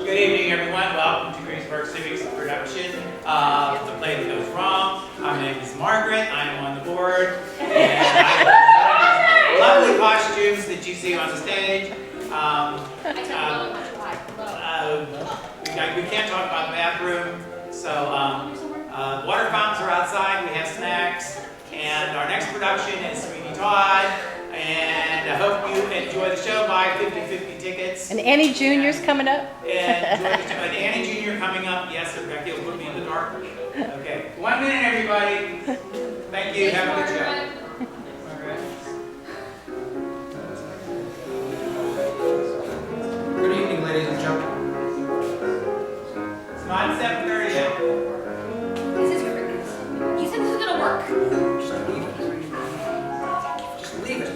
Good evening, everyone. Welcome to Greensburg Civic's production of The Play That Goes Wrong. My name is Margaret. I am on the board. And I have lovely costumes that you see on the stage. We can't talk about the bathroom. So water fountains are outside. We have snacks. And our next production is Sweeney Todd. And I hope you enjoy the show. Buy 50/50 tickets. And Annie Jr.'s coming up. And enjoy the show. And Annie Jr. coming up. Yes, Rebecca will put me in the dark. Okay. 1 minute, everybody. Thank you. Have a good show. Good evening, ladies and gentlemen. It's not 7:30 yet. This is ridiculous. You said this was gonna work. Just leave it. Just leave it.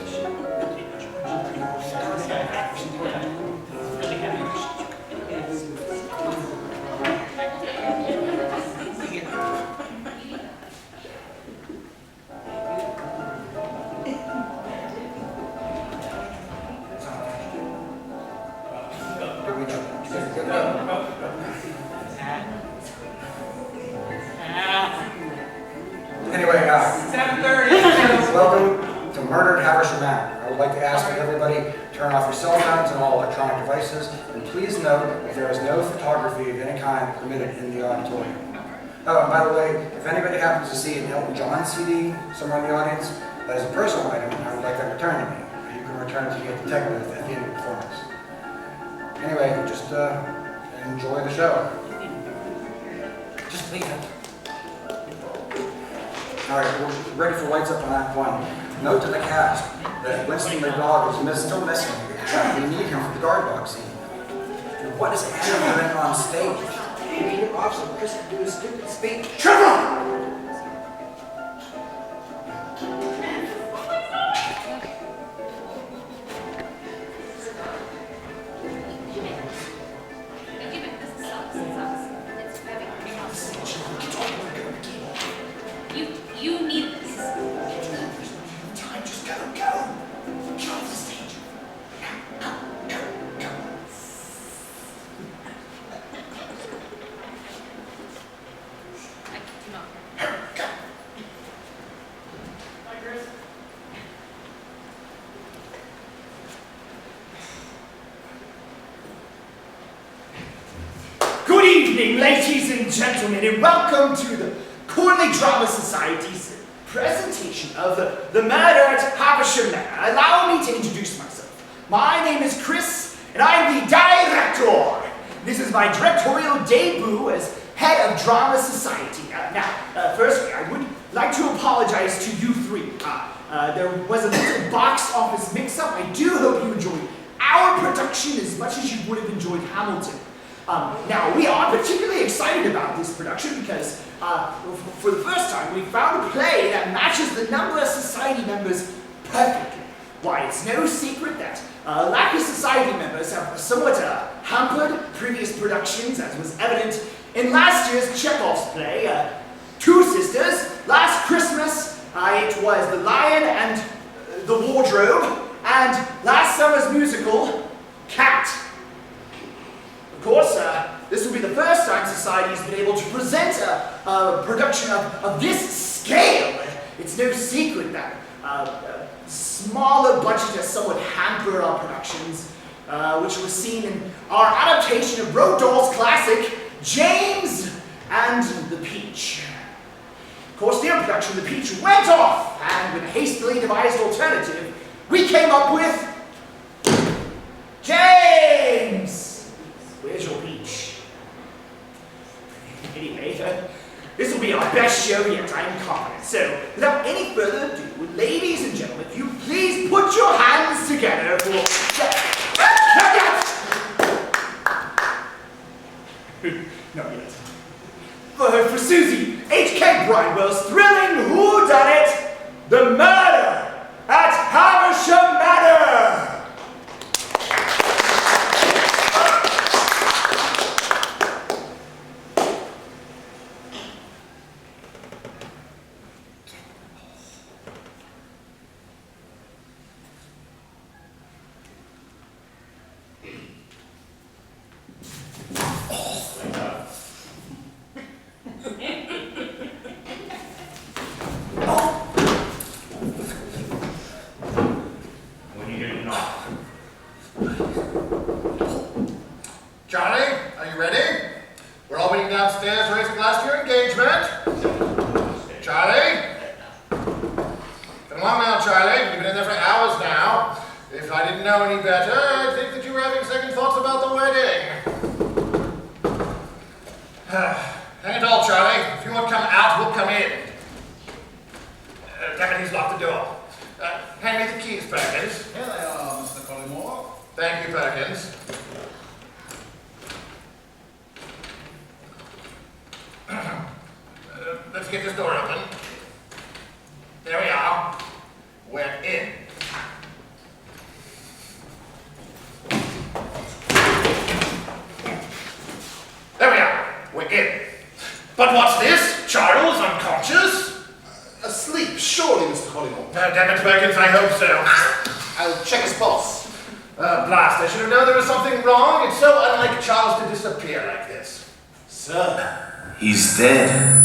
Anyway, 7:30. welcome to Murdered Haversham Manor. I would like to ask that everybody turn off your cell phones and all electronic devices, and please note that there is no photography of any kind permitted in the auditorium. Oh, and by the way, if anybody happens to see an Elton John CD somewhere in the audience, that is a personal item, and I would like that returned to me. You can return it to the detective at the end of the performance. Anyway, just enjoy the show. Just leave it. All right, we're ready for lights up on Act 1. Note to the cast that Winston the dog is still missing. We need him for the guard dog scene. And what is Adam doing on stage? Get off so Chris can do his stupid speech. Trevor! You need this. Time, just go. Get off the stage. Go. I do not. Go. Hi, Chris. Good evening, ladies and gentlemen, and welcome to the Quarterly Drama Society's presentation of the Murder at Haversham Manor. Allow me to introduce myself. My name is Chris, and I'm the director. This is my directorial debut as head of Drama Society. Firstly, I would like to apologize to you three. There was a little box office mix-up. I do hope you enjoyed our production as much as you would have enjoyed Hamilton. Now, we are particularly excited about this production because, for the first time, we found a play that matches the number of society members perfectly. Why, it's no secret that lack of society members have somewhat hampered previous productions, as was evident in last year's Chekhov's play, Two Sisters. Last Christmas, it was The Lion and the Wardrobe, and last summer's musical, Cat. Of course, this will be the first time society's been able to present a production of this scale. It's no secret that smaller budgets somewhat hamper our productions. which was seen in our adaptation of Roald Dahl's classic, James and the Peach. Of course, the production of the Peach went off, and with a hastily devised alternative, we came up with James! Where's your Peach? Anyway, this will be our best show yet, I am confident. So, without any further ado, ladies and gentlemen, if you please put your hands together for... No, yes. For Susie H.K. Bridewell's thrilling whodunit, The Murder at Havisham Manor! Charlie, are you ready? We're all waiting downstairs to raise a glass to your engagement. Charlie? Come along now, Charlie. You've been in there for hours now. If I didn't know any better, I'd think that you were having second thoughts about the wedding. Hang it all, Charlie. If you won't come out, we'll come in. Damn it, he's locked the door. Hand me the keys, Perkins. Here they are, Mr. Collymore. Thank you, Perkins. Let's get this door open. There we are. We're in. There we are. We're in. But what's this? Charles unconscious? Asleep, surely, Mr. Collymore. Damn it, Perkins, I hope so. I'll check his pulse. Blast, I should have known there was something wrong. It's so unlike Charles to disappear like this. Sir. He's dead.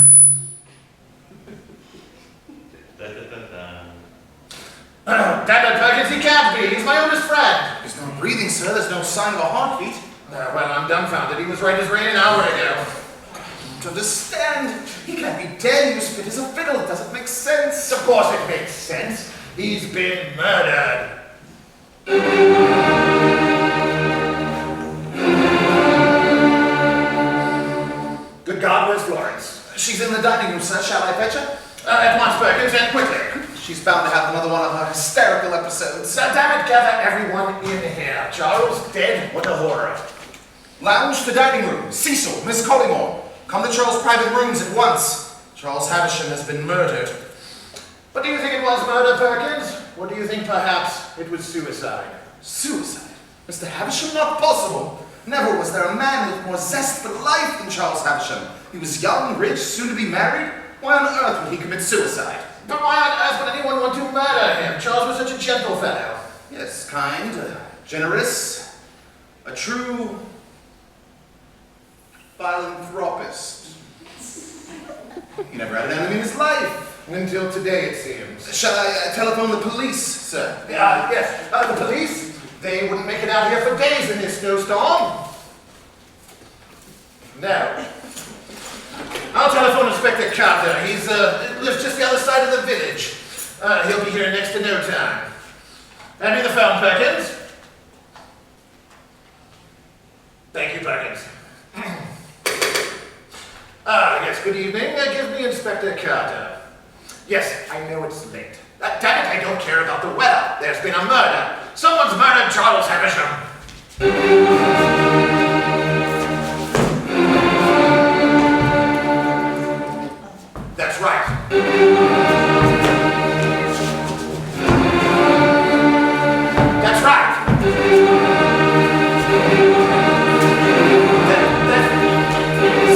Damn it, Perkins, he can't be. He's my oldest friend. There's no breathing, sir. There's no sign of a heartbeat. Well, I'm dumbfounded. He was right as rain an hour ago. I don't understand. He can't be dead. He was fit as a fiddle. It doesn't make sense. Of course it makes sense. He's been murdered. Good God, where's Florence? She's in the dining room, sir. Shall I fetch her? At once, Perkins, and quickly. She's bound to have another one of her hysterical episodes. Damn it, gather everyone in here. Charles dead? What a horror. Lounge to dining room. Cecil, Miss Collymore. Come to Charles' private rooms at once. Charles Havisham has been murdered. But do you think it was murder, Perkins? Or do you think perhaps it was suicide? Suicide? Mr. Havisham? Not possible. Never was there a man with more zest for life than Charles Havisham. He was young, rich, soon to be married. Why on earth would he commit suicide? But why on earth would anyone want to murder him? Charles was such a gentle fellow. Yes, kind, generous, a true philanthropist. He never had an enemy in his life. Until today, it seems. Shall I telephone the police, sir? Yes, the police. They wouldn't make it out here for days in this snowstorm. No. I'll telephone Inspector Carter. He's lives just the other side of the village. He'll be here next to no time. Hand me the phone, Perkins. Thank you, Perkins. Yes, good evening. Give me Inspector Carter. Yes, I know it's late. Damn it, I don't care about the weather. There's been a murder. Someone's murdered Charles Havisham. That's right. That's right.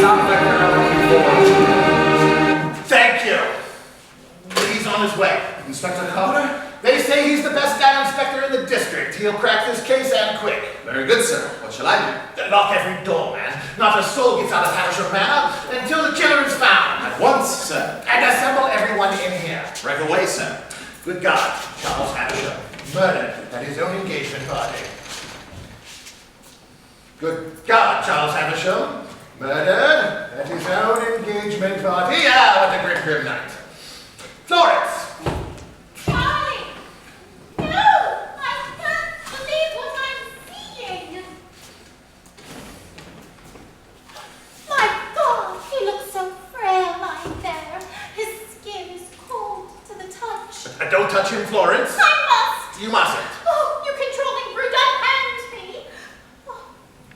Sound like they're not looking for. Thank you. He's on his way. Inspector Carter? They say he's the best damn inspector in the district. He'll crack this case and quick. Very good, sir. What shall I do? Lock every door, man. Not a soul gets out of Havisham Manor until the killer is found. At once, sir. And assemble everyone in here. Right away, sir. Good God, Charles Havisham, murdered at his own engagement party. Good God, Charles Havisham. Murdered at his own engagement party. Yeah, what a great grim night. Florence! Charlie! No! I can't believe what I'm seeing! My God, he looks so frail lying there. His skin is cold to the touch. Don't touch him, Florence. I must! You mustn't. Oh, you controlling brute, unhand me! Oh,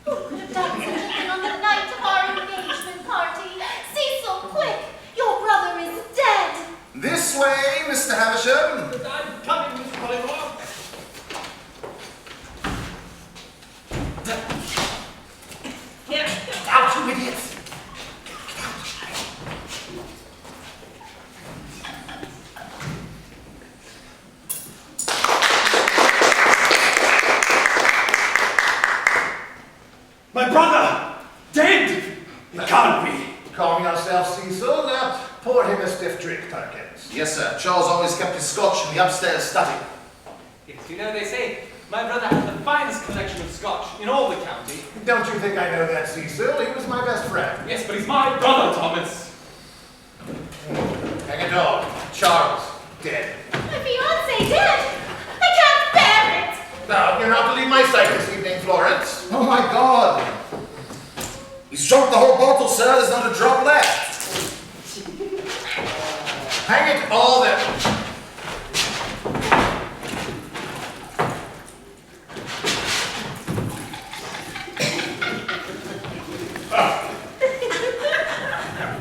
who could have done such a thing on the night of our engagement party? Cecil, quick! Your brother is dead! This way, Mr. Havisham. I'm coming, Mr. Collingwood. Get out, you idiots! My brother! Dead! It can't be. Calm yourself, Cecil. Pour him a stiff drink, Perkins. Yes, sir. Charles always kept his scotch in the upstairs study. Yes, you know, they say my brother has the finest collection of scotch in all the county. Don't you think I know that, Cecil? He was my best friend. Yes, but he's my brother, Thomas. Hang a dog. Charles, dead. My fiancé dead! I can't bear it! Now, you're not to leave my sight this evening, Florence. Oh my God! He's drunk the whole bottle, sir. There's not a drop left. Hang it all there.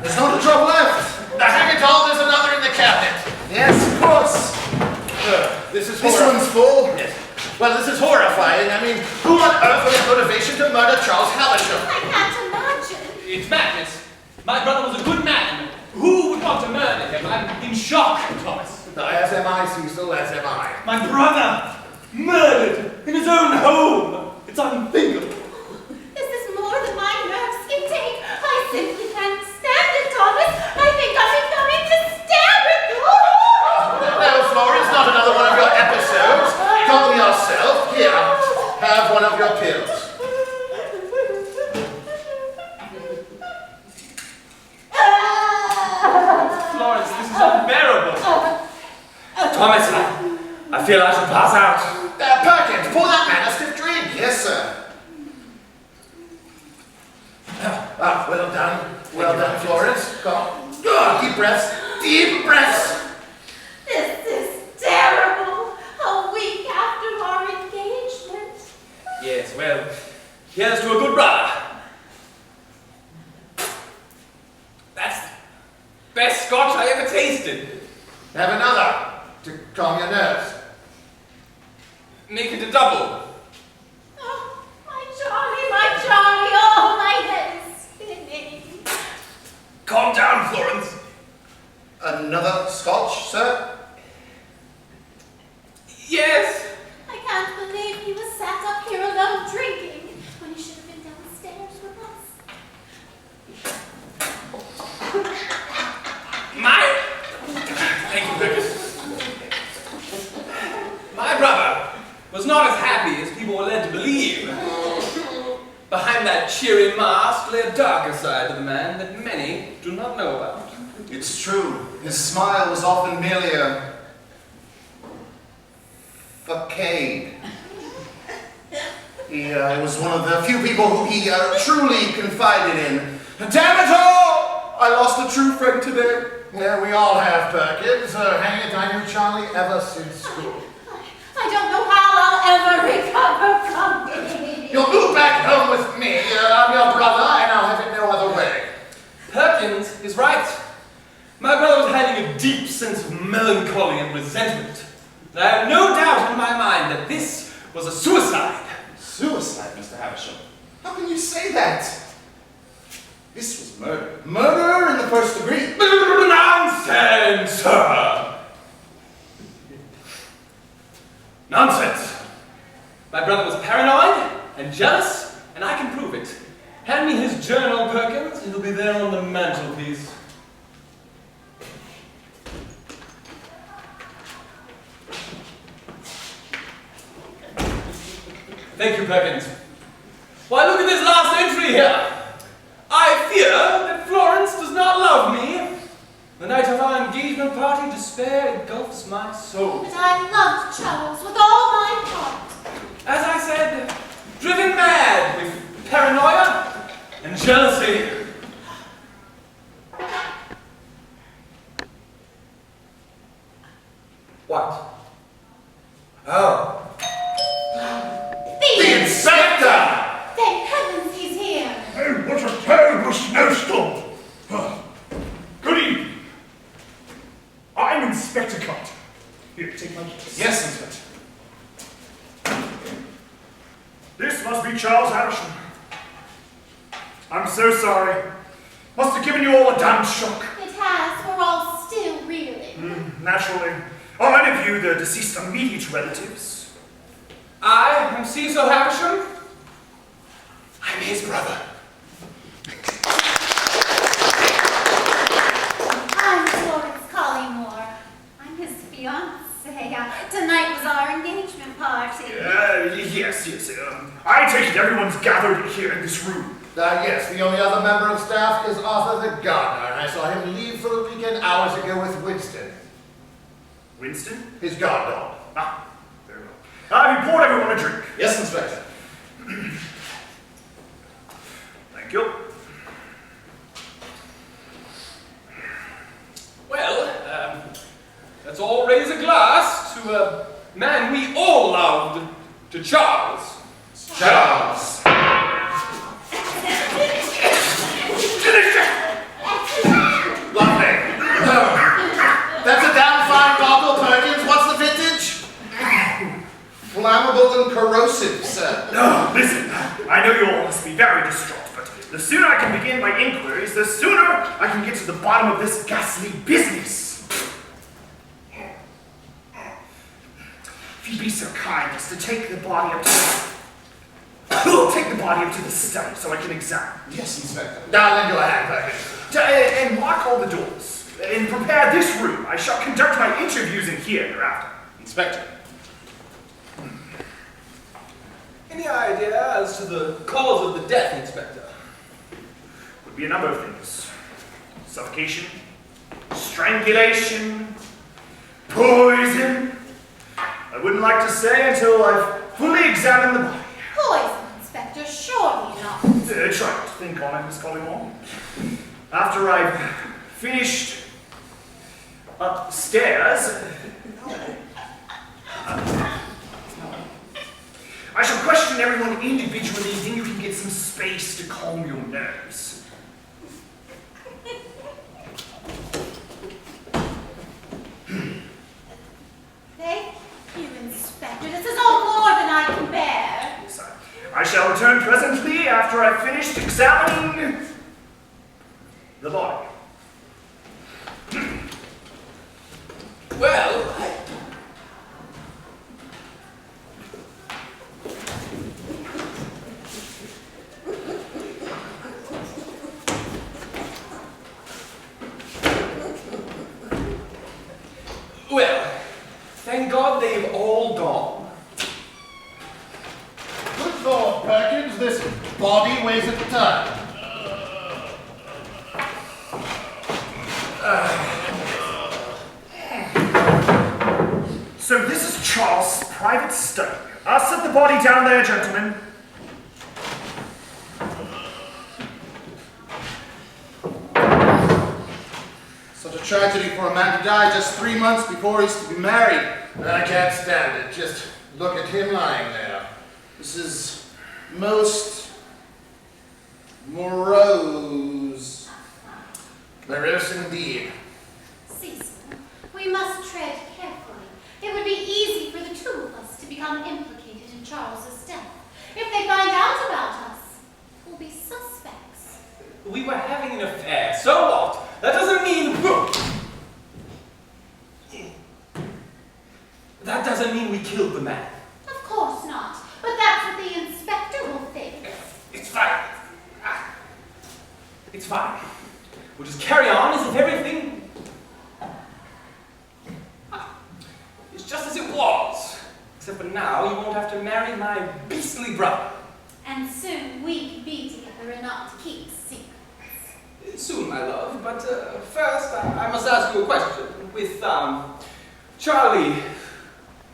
There's not a drop left. Now, hang it all, there's another in the cabinet. Yes, of course. This is This horrifying. one's full. Yes. Well, this is horrifying. I mean, who on earth would have motivation to murder Charles Havisham? I can't imagine. It's madness. My brother was a good man. Who would want to murder him? I'm in shock, Thomas. As am I, Cecil, as am I. My brother! Murdered in his own home! It's unthinkable. This is more than my nerves can take. I simply can't stand it, Thomas. I think I'm becoming hysterical. No, Florence, not another one of your episodes. Calm yourself. Here, have one of your pills. Florence, this is unbearable. Thomas, I feel I should pass out. Perkins, pour that man a stiff drink. Yes, sir. Well done. Well done, Florence. Come. Deep breaths. Deep breaths. This is terrible. A week after our engagement. Yes, well, here's to a good brother. That's the best scotch I ever tasted. Have another to calm your nerves. Make it a double. Oh, my Charlie, oh, my head is spinning. Calm down, Florence. Another scotch, sir? Yes. I can't believe he was sat up here alone drinking when he should have been downstairs with us. Thank you, Perkins. My brother was not as happy as people were led to believe. Behind that cheery mask lay a darker side to the man that many do not know about. It's true. His smile was often merely a facade. He was one of the few people who he truly confided in. Damn it all! I lost a true friend today. Yeah, we all have, Perkins. Hang it, I knew Charlie ever since school. I don't know how I'll ever recover from it. You'll move back home with me. I'm your brother, and I'll have it no other way. Perkins is right. My brother was having a deep sense of melancholy and resentment. And I have no doubt in my mind that this was a suicide. Suicide, Mr. Havisham? How can you say that? This was murder. Murder in the first degree. Nonsense, sir! Nonsense! My brother was paranoid and jealous, and I can prove it. Hand me his journal, Perkins, it'll be there on the mantelpiece. Thank you, Perkins. Why, look at this here. I fear that Florence does not love me. The night of our engagement party, despair engulfs my soul. But I loved Charles with all my heart. As I said, driven mad with paranoia and jealousy. What? Oh. The Inspector! Thank heavens he's here. Oh, what a terrible snowstorm! Good evening. I'm Inspector Carter. Here, take my case. Yes, Inspector. This must be Charles Havisham. I'm so sorry. Must have given you all a damn shock. It has. We're all still reeling. Naturally. Are any of you the deceased immediate relatives? I am Cecil Havisham. I'm his brother. I'm Florence Collymore. I'm his fiancée. Tonight was our engagement party. Yes. I take it everyone's gathered here in this room. Yes, the only other member of staff is Arthur the gardener, and I saw him leave for the weekend hours ago with Winston, Winston? his guard dog. Ah, very well. Have you poured everyone a drink? Yes, Inspector. Thank you. Well, let's all raise a glass to a man we all loved, to Charles. Charles. Lovely. That's a damn fine bottle, Perkins. What's the vintage? Flammable and corrosive, sir. No, listen, I know you all must be very distraught, but the sooner I can begin my inquiries, the sooner I can get to the bottom of this ghastly business. If you'd be so kind as to take the body up to the study so I can examine. Yes, Inspector. Now lend your hand, Perkins. And lock all the doors. And prepare this room. I shall conduct my interviews in here thereafter. Inspector. Any idea as to the cause of the death, Inspector? Would be a number of things. Suffocation, strangulation, poison. I wouldn't like to say until I've fully examined the body. Poison, Inspector, surely not. Try to think on it, Miss Collymore. After I've finished upstairs, I shall question everyone individually, then you can get some space to calm your nerves. Thank you, Inspector. This is all more than I can bear. Yes, I shall return presently after I've finished examining the body. Well, thank God they've all gone. Good Lord, Perkins, this body weighs a ton. So this is Charles' private study. I'll set the body down there, gentlemen. Such a tragedy for a man to die just 3 months before he's to be married. I can't stand it. Just look at him lying there. This is most morose. Morose indeed. Cecil, we must tread carefully. It would be easy for the two of us to become implicated in Charles's death. If they find out about us, we'll be suspects. We were having an affair, so what? That doesn't mean... That doesn't mean we killed the man. Of course not, but that's what the inspector will think. It's fine. It's fine. We'll just carry on as if everything... It's just as it was. Except for now, you won't have to marry my beastly brother. And soon we can be together whether or not to keep secrets. Soon, my love, but first I must ask you a question. With Charlie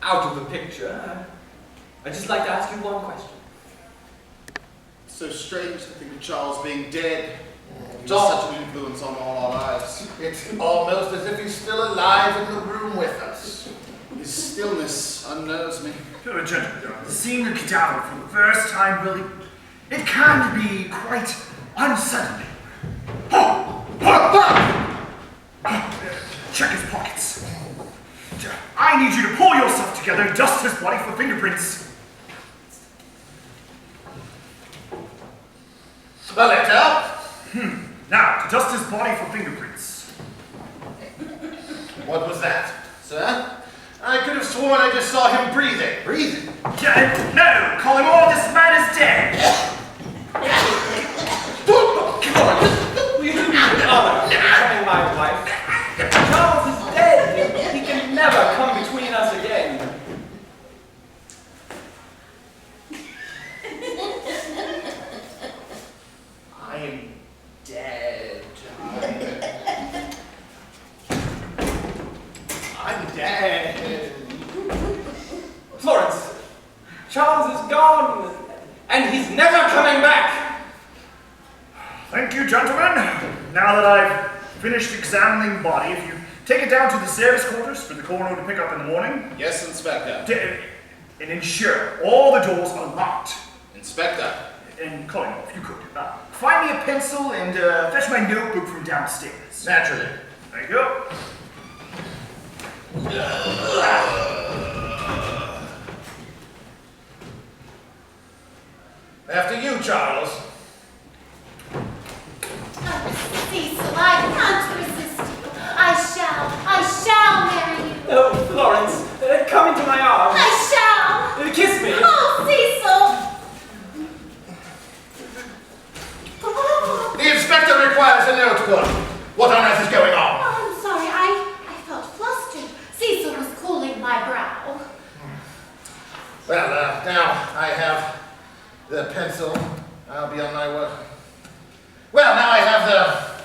out of the picture, I'd just like to ask you one question. It's so strange to think of Charles being dead. He Tom. was such an influence on all our lives. It's almost as if he's still alive in the room with us. His stillness unnerves me. Gentlemen, seeing a cadaver for the first time, really, it can be quite unsettling. Check his pockets. I need you to pull yourself together and dust his body for fingerprints. A letter? Now, to dust his body for fingerprints. What was that, sir? I could have sworn I just saw him breathing. Breathing? No, Collymore, this man is dead. Will you do me the honor of becoming my wife? Charles is dead. He can never come between us again. I am dead. I'm dead. Florence, Charles is gone, and he's never coming back. Thank you, gentlemen. Now that I've finished examining the body, if you take it down to the service quarters for the coroner to pick up in the morning, Yes, Inspector. and ensure all the doors are locked. Inspector. And Colin, if you could, find me a pencil and fetch my notebook from downstairs. Naturally. There you go. After you, Charles. Oh, Cecil, I can't resist you. I shall marry you. Oh, Florence, come into my arms. I shall. Kiss me. Oh, Cecil. Oh, The inspector requires a notebook. What on earth is going on? I'm sorry. I felt flustered. Cecil was cooling my brow. Well, now I have the pencil. I'll be on my way. Well, now I have the...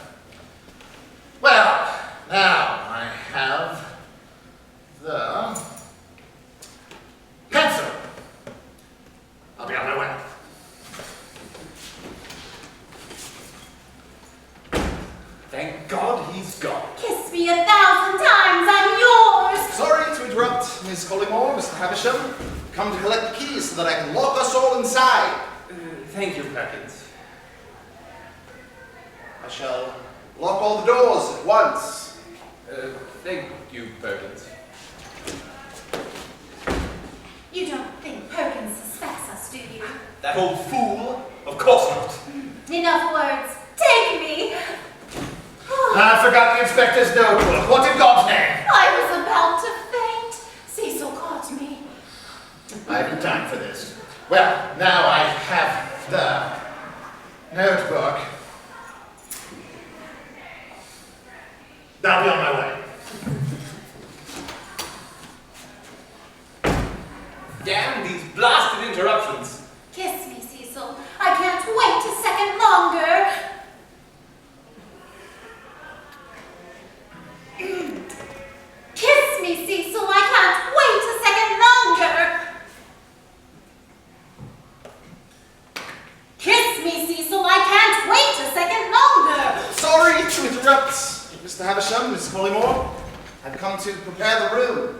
Well, now I have the pencil. I'll be on my way. Thank God he's gone. Kiss me 1,000 times. I'm yours. Sorry to interrupt, Miss Collymore, Mr. Havisham. Come to collect the keys so that I can lock us all inside. Thank you, Perkins. I shall lock all the doors at once. Thank you, Perkins. You don't think Perkins suspects us, do you? That old fool? Of course not. Enough words. Take me. I forgot the inspector's notebook. What in God's name? I was about to faint. Cecil caught me. I haven't time for this. Well, now I have the notebook. I'll be on my way. Damn these blasted interruptions. Kiss me, Cecil. I can't wait a second longer. Kiss me, Cecil. I can't wait a second longer. Kiss me, Cecil. I can't wait a second longer. Sorry to interrupt, Mr. Havisham, Miss Collymore. I've come to prepare the room.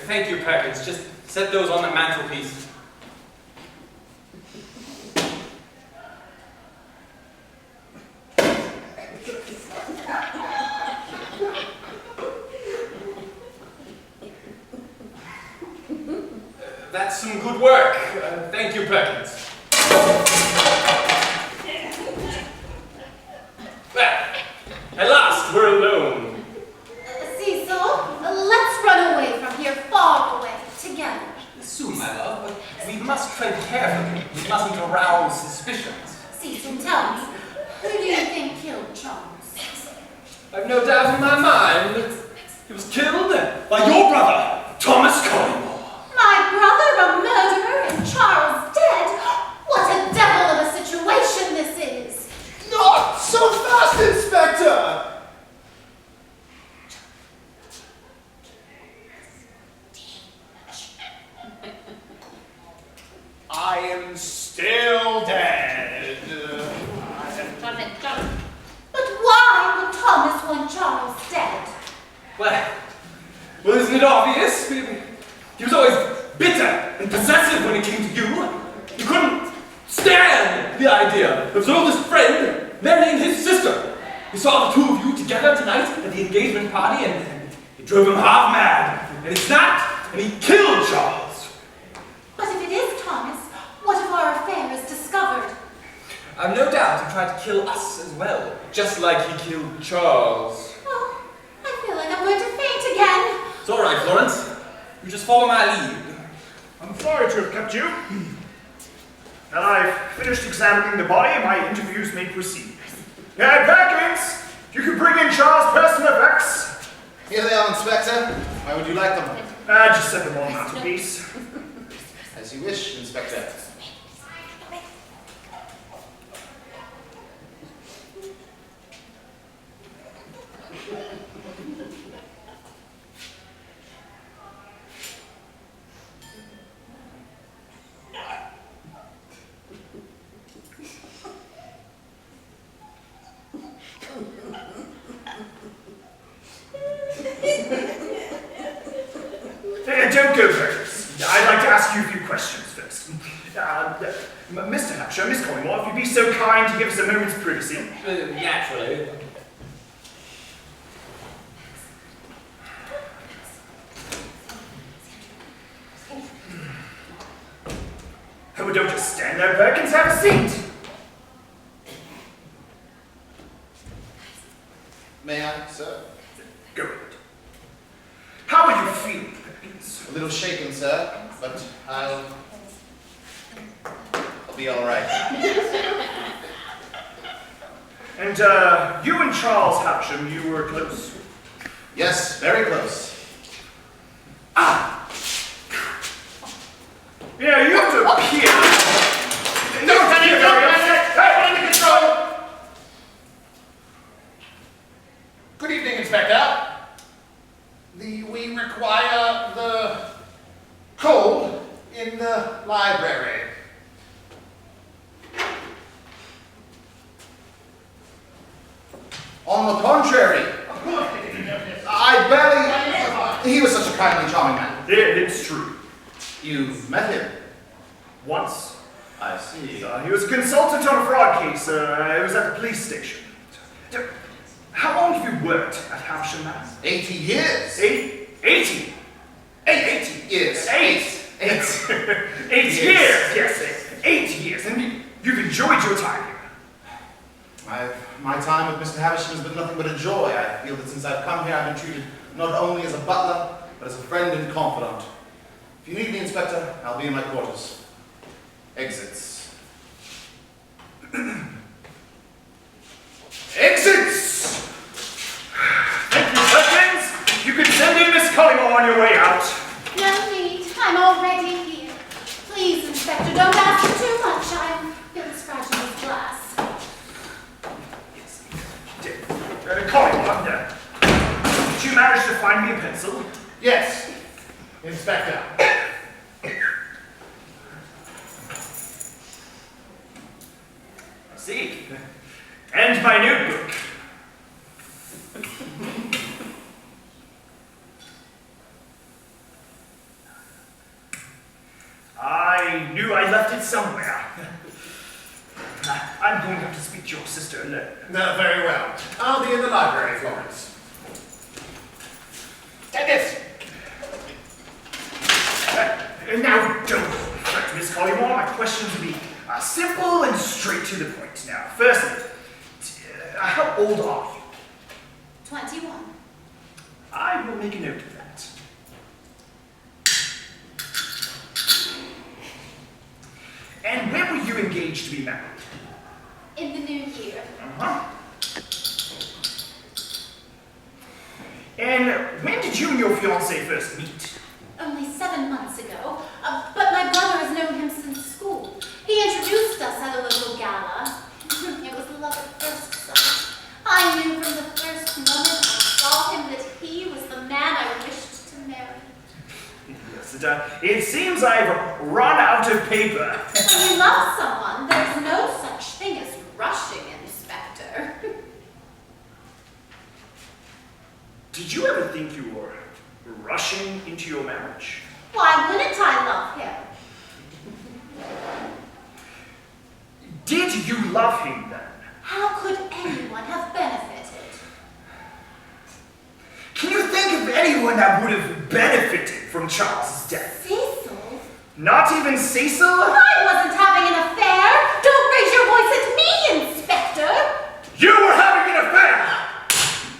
Thank you, Perkins. Just set those on the mantelpiece. That's some good work. Thank you, Perkins. Well, at last we're alone. Cecil, let's run away from here, far away, together. Soon, my love, but we must tread carefully. We mustn't arouse suspicions. Cecil, tell me, who do you think killed Charles? I've no doubt in my mind that he was killed by your brother, Thomas Collymore. My brother, a murderer, and Charles dead? What a devil of a situation this is! observed his friend marrying his sister. He saw the two of you together tonight at the engagement party, and it drove him half mad. And he snapped, and he killed Charles. But if it is Thomas, what if our affair is discovered? I've no doubt he tried to kill us as well, just like he killed Charles. Oh, I feel like I'm going to faint again. It's all right, Florence. You just follow my lead. I'm sorry to have kept you. Now I've finished examining the body, my interviews may proceed. Perkins, if you could bring in Charles' personal effects. Here they are, Inspector. Why would you like them? Just set them on the mantelpiece. As you wish, Inspector. Don't go, Perkins. I'd like to ask you a few questions first. Mr. Hampshire, Miss Collingwood, if you'd be so kind to give us a moment's privacy. Naturally. Oh, don't just stand there, Perkins. Have a seat. May I, sir? Go ahead. How are you feeling, Perkins? A little shaken, sir, but I'll be all right. And, you and Charles Havisham, you were close? Yes, very close. Yeah, you appear. Don't tell me you're very upset. Hey, under control. Good evening, Inspector. We require the code in the library. On the contrary, I barely... He was such a kindly, charming man. It's true. You've met him. Once. I see. He was a consultant on a fraud case. It was at the police station. How long have you worked at Havisham Manor? 80 years. 80? 8 years. 8 Yes. years, yes. 8 years. And you've enjoyed your time here. My time with Mr. Havisham has been nothing but a joy. I feel that since I've come here, I've been treated not only as a butler, but as a friend and confidant. If you need me, Inspector, I'll be in my quarters. Exits. Exits! Thank you, Perkins. You can send in Miss Collingwood on your way out. No need. I'm already here. Please, Inspector, don't ask for too much. I'm going to scratch this glass. Collingwood, did you manage to find me a pencil? Yes, Inspector. I see. And my notebook. I knew I left it somewhere. I'm going to have to speak to your sister alone. No, very well. I'll be in the library, Florence. Take this. Now, don't fret, Miss Collymore. My questions will be simple and straight to the point. Now, firstly, how old are you? 21. I will make a note of that. And when were you engaged to be married? In the new year. Uh-huh. And when did you and your fiancé first meet? Only 7 months ago. But my brother has known him since school. He introduced us at a little gala. It was love at first sight. I knew from the first moment I saw him that he was the man I wished to marry. Yes, it seems I've run out of paper. When you love someone, there's no such thing as rushing, Inspector. Did you ever think you were rushing into your marriage? Why wouldn't I love him? Did you love him then? How could anyone have benefited? Can you think of anyone that would have benefited from Charles's death? Cecil? Not even Cecil? I wasn't having an affair! Don't raise your voice at me, Inspector! You were having an affair!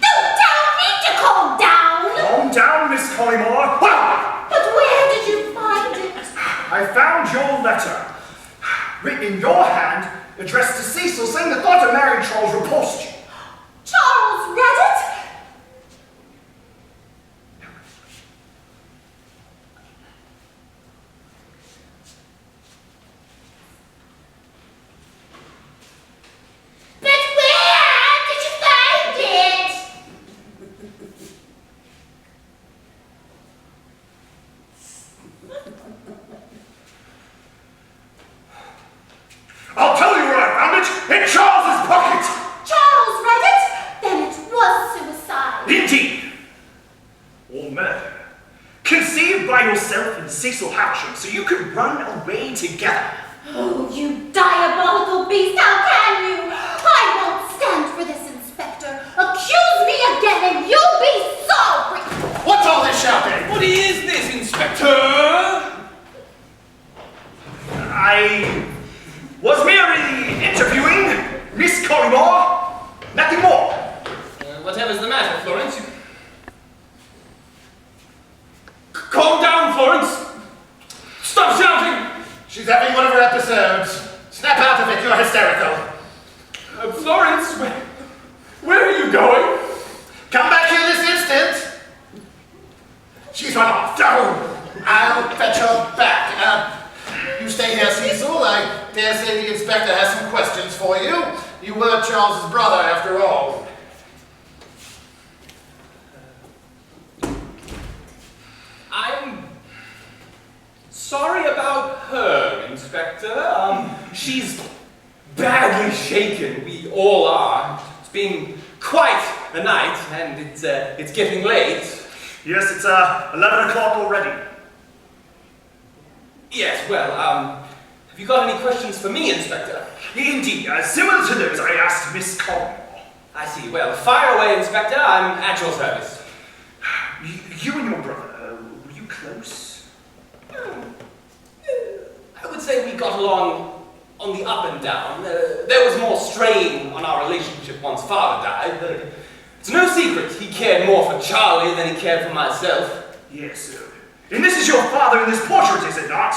Don't tell me to calm down! Calm down, Miss Collymore. But where did you find it? I found your letter. Written in your hand, addressed to Cecil, saying the thought of marrying Charles repulsed you. Charles read it? But where did you find it? I'll tell you where I found it. In Charles's pocket. Charles read it? Then it was suicide. Indeed. Or murder. Conceived by yourself and Cecil Havisham so you could run away together. Oh, you diabolical beast, how can you? I won't stand for this, Inspector. Accuse me again and you'll be sorry. What's all this shouting? What is this, Inspector? I was merely interviewing Miss Collymore. Nothing more. Whatever's the matter, Florence? Calm down, Florence! Stop shouting! She's having one of her episodes. Snap out of it, you're hysterical. Florence, where are you going? Come back here this instant. She's run off. Down. I'll fetch her back. You stay here, Cecil. I dare say the inspector has some questions for you. You were Charles's brother, after all. I'm sorry about her, Inspector. She's badly shaken. We all are. It's been quite a night, and it's getting late. Yes, it's 11 o'clock already. Yes, well, have you got any questions for me, Inspector? Indeed, similar to those I asked Miss Collymore. I see. Well, fire away, Inspector. I'm at your service. You and your brother, were you close? I would say we got along on the up and down. There was more strain on our relationship once Father died, but it's no secret he cared more for Charlie than he cared for myself. Yes, and this is your father in this portrait, is it not?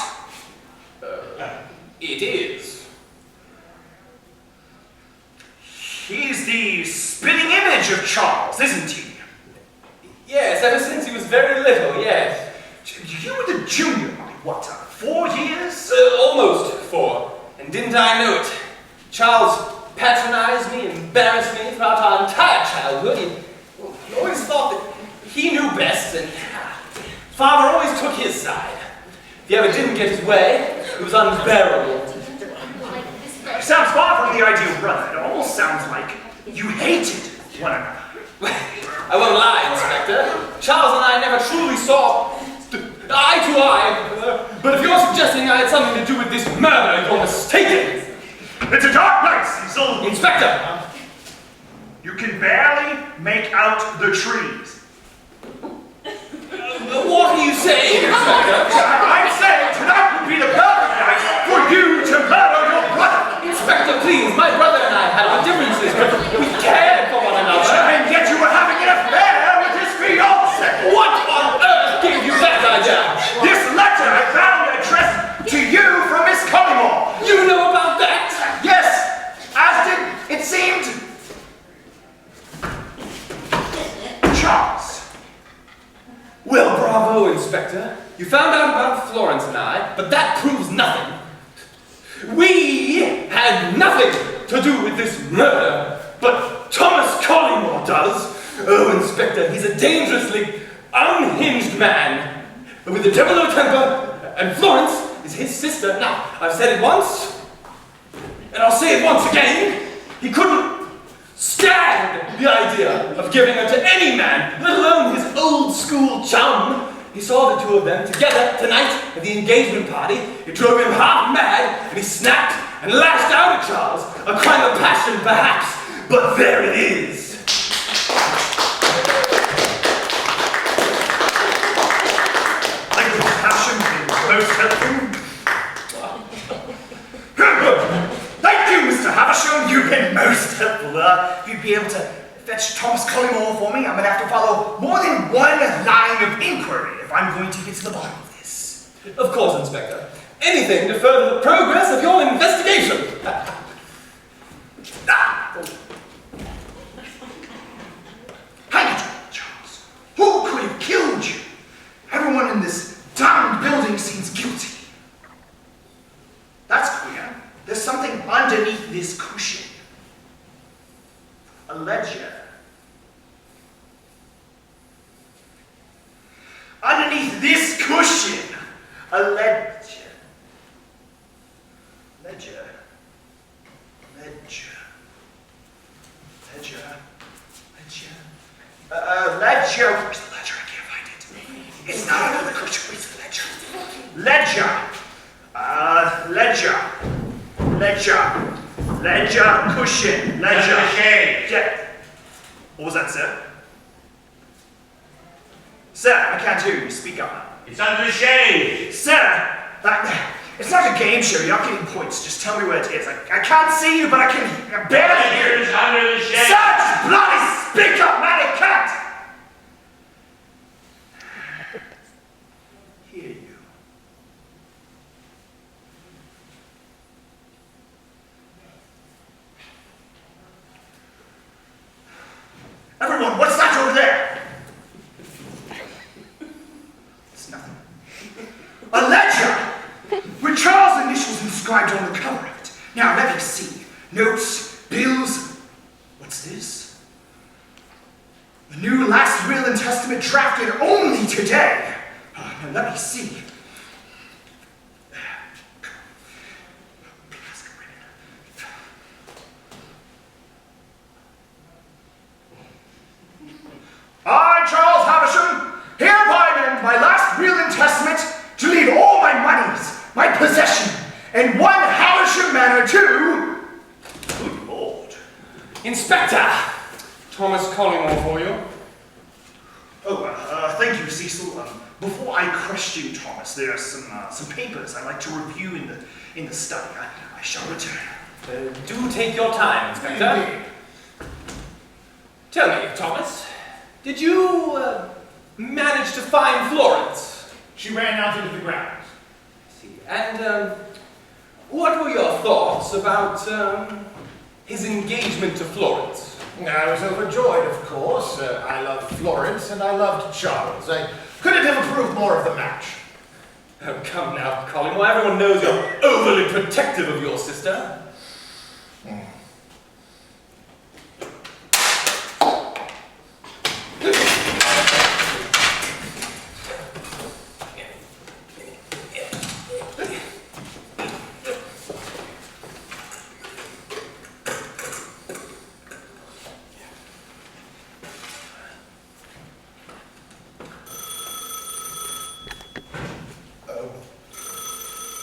It is. He's the spitting image of Charles, isn't he? Yes, ever since he was very little, yes. You were the junior by what, 4 years? Almost 4. And didn't I know it? Charles patronized me, embarrassed me throughout our entire childhood. He always thought that he knew best, and Father always took his side. If he ever didn't get his way, it was unbearable. Sounds far from the ideal brother. It almost sounds like you hated one another. I won't lie, Inspector. Charles and I never truly saw eye to eye. But if you're suggesting I had something to do with this murder, you're mistaken. It's a dark night, Cecil. Inspector! You can barely make out the trees. What are you saying, Inspector? I'm saying tonight would be the perfect night for you to murder your brother. Inspector, please, my brother and I had our differences, but we cared for one another. And yet you were having an affair with his fiancée. What on earth gave you that idea? This letter I found addressed to you from Miss Collymore. You know about that? Yes, as did, it seemed, Charles. Well, bravo, Inspector. You found out about Florence and I, but that proves nothing. We had nothing to do with this murder, but Thomas Collymore does. Oh, Inspector, he's a dangerously unhinged man, with a devil of a temper, and Florence is his sister. Now, I've said it once, and I'll say it once again. He couldn't stand the idea of giving her to any man, let alone his old school chum. He saw the two of them together tonight at the engagement party. It drove him half mad, and he snapped and lashed out at Charles, a crime of passion perhaps, but there it is. Language of passion is most helpful. Thank you, Mr. Havisham. You've been most helpful. If you'd be able to fetch Thomas Collymore for me, I'm going to have to follow more than one line of inquiry if I'm going to get to the bottom of this. Of course, Inspector. Anything to further the progress of your investigation. Hang it, Charles. Who could have killed you? Everyone in this damned building seems guilty. That's queer. There's something underneath this cushion. A ledger. Underneath this cushion, a ledger. Ledger. Ledger. Ledger. Ledger. Ledger. Where's the ledger? I can't find it. It's not under the cushion. Where's the ledger? Ledger. Ledger. Ledger. Ledger. Cushion. Ledger. Yeah. What was that, sir? Sir, I can't hear you. Speak up. It's under the shade. Sir, it's not a game show. You're not getting points. Just tell me where it is. I can't see you, but I can barely hear you. It's under the shade. Sir, just bloody speak up, man. I can't hear you. Everyone, what's that over there? It's nothing. A ledger with Charles' initials inscribed on the cover of it. Now, let me see. Notes, bills. What's this? The new last will and testament drafted only today. Now, let me see. I, Charles Havisham, hereby amend my last will and testament to leave all my monies, my possession, and one Havisham manor to... Good Lord. Inspector! Thomas Collymore for you. Oh, thank you, Cecil. Before I question Thomas, there are some papers I'd like to review in the study. I shall return. Do take your time, Inspector. Indeed. Tell me, Thomas, did you manage to find Florence? She ran out into the grounds. I see. And what were your thoughts about his engagement to Florence? I was overjoyed, of course. I loved Florence and I loved Charles. I couldn't have approved more of the match. Oh, come now, Collymore. Everyone knows you're overly protective of your sister.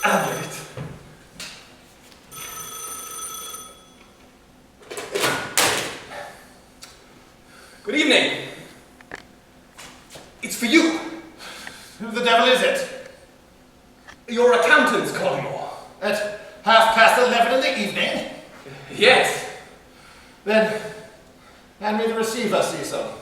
I'll get it. Good evening. It's for you. Who the devil is it? Your accountant's Collymore. At 11:30 in the evening? Yes. Then, hand me the receiver, Cecil.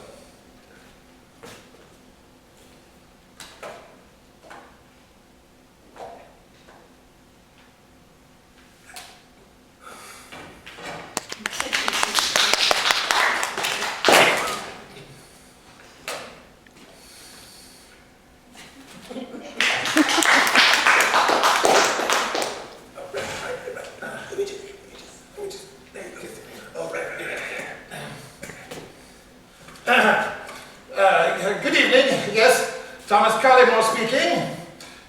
Good evening. Yes, Thomas Collymore speaking.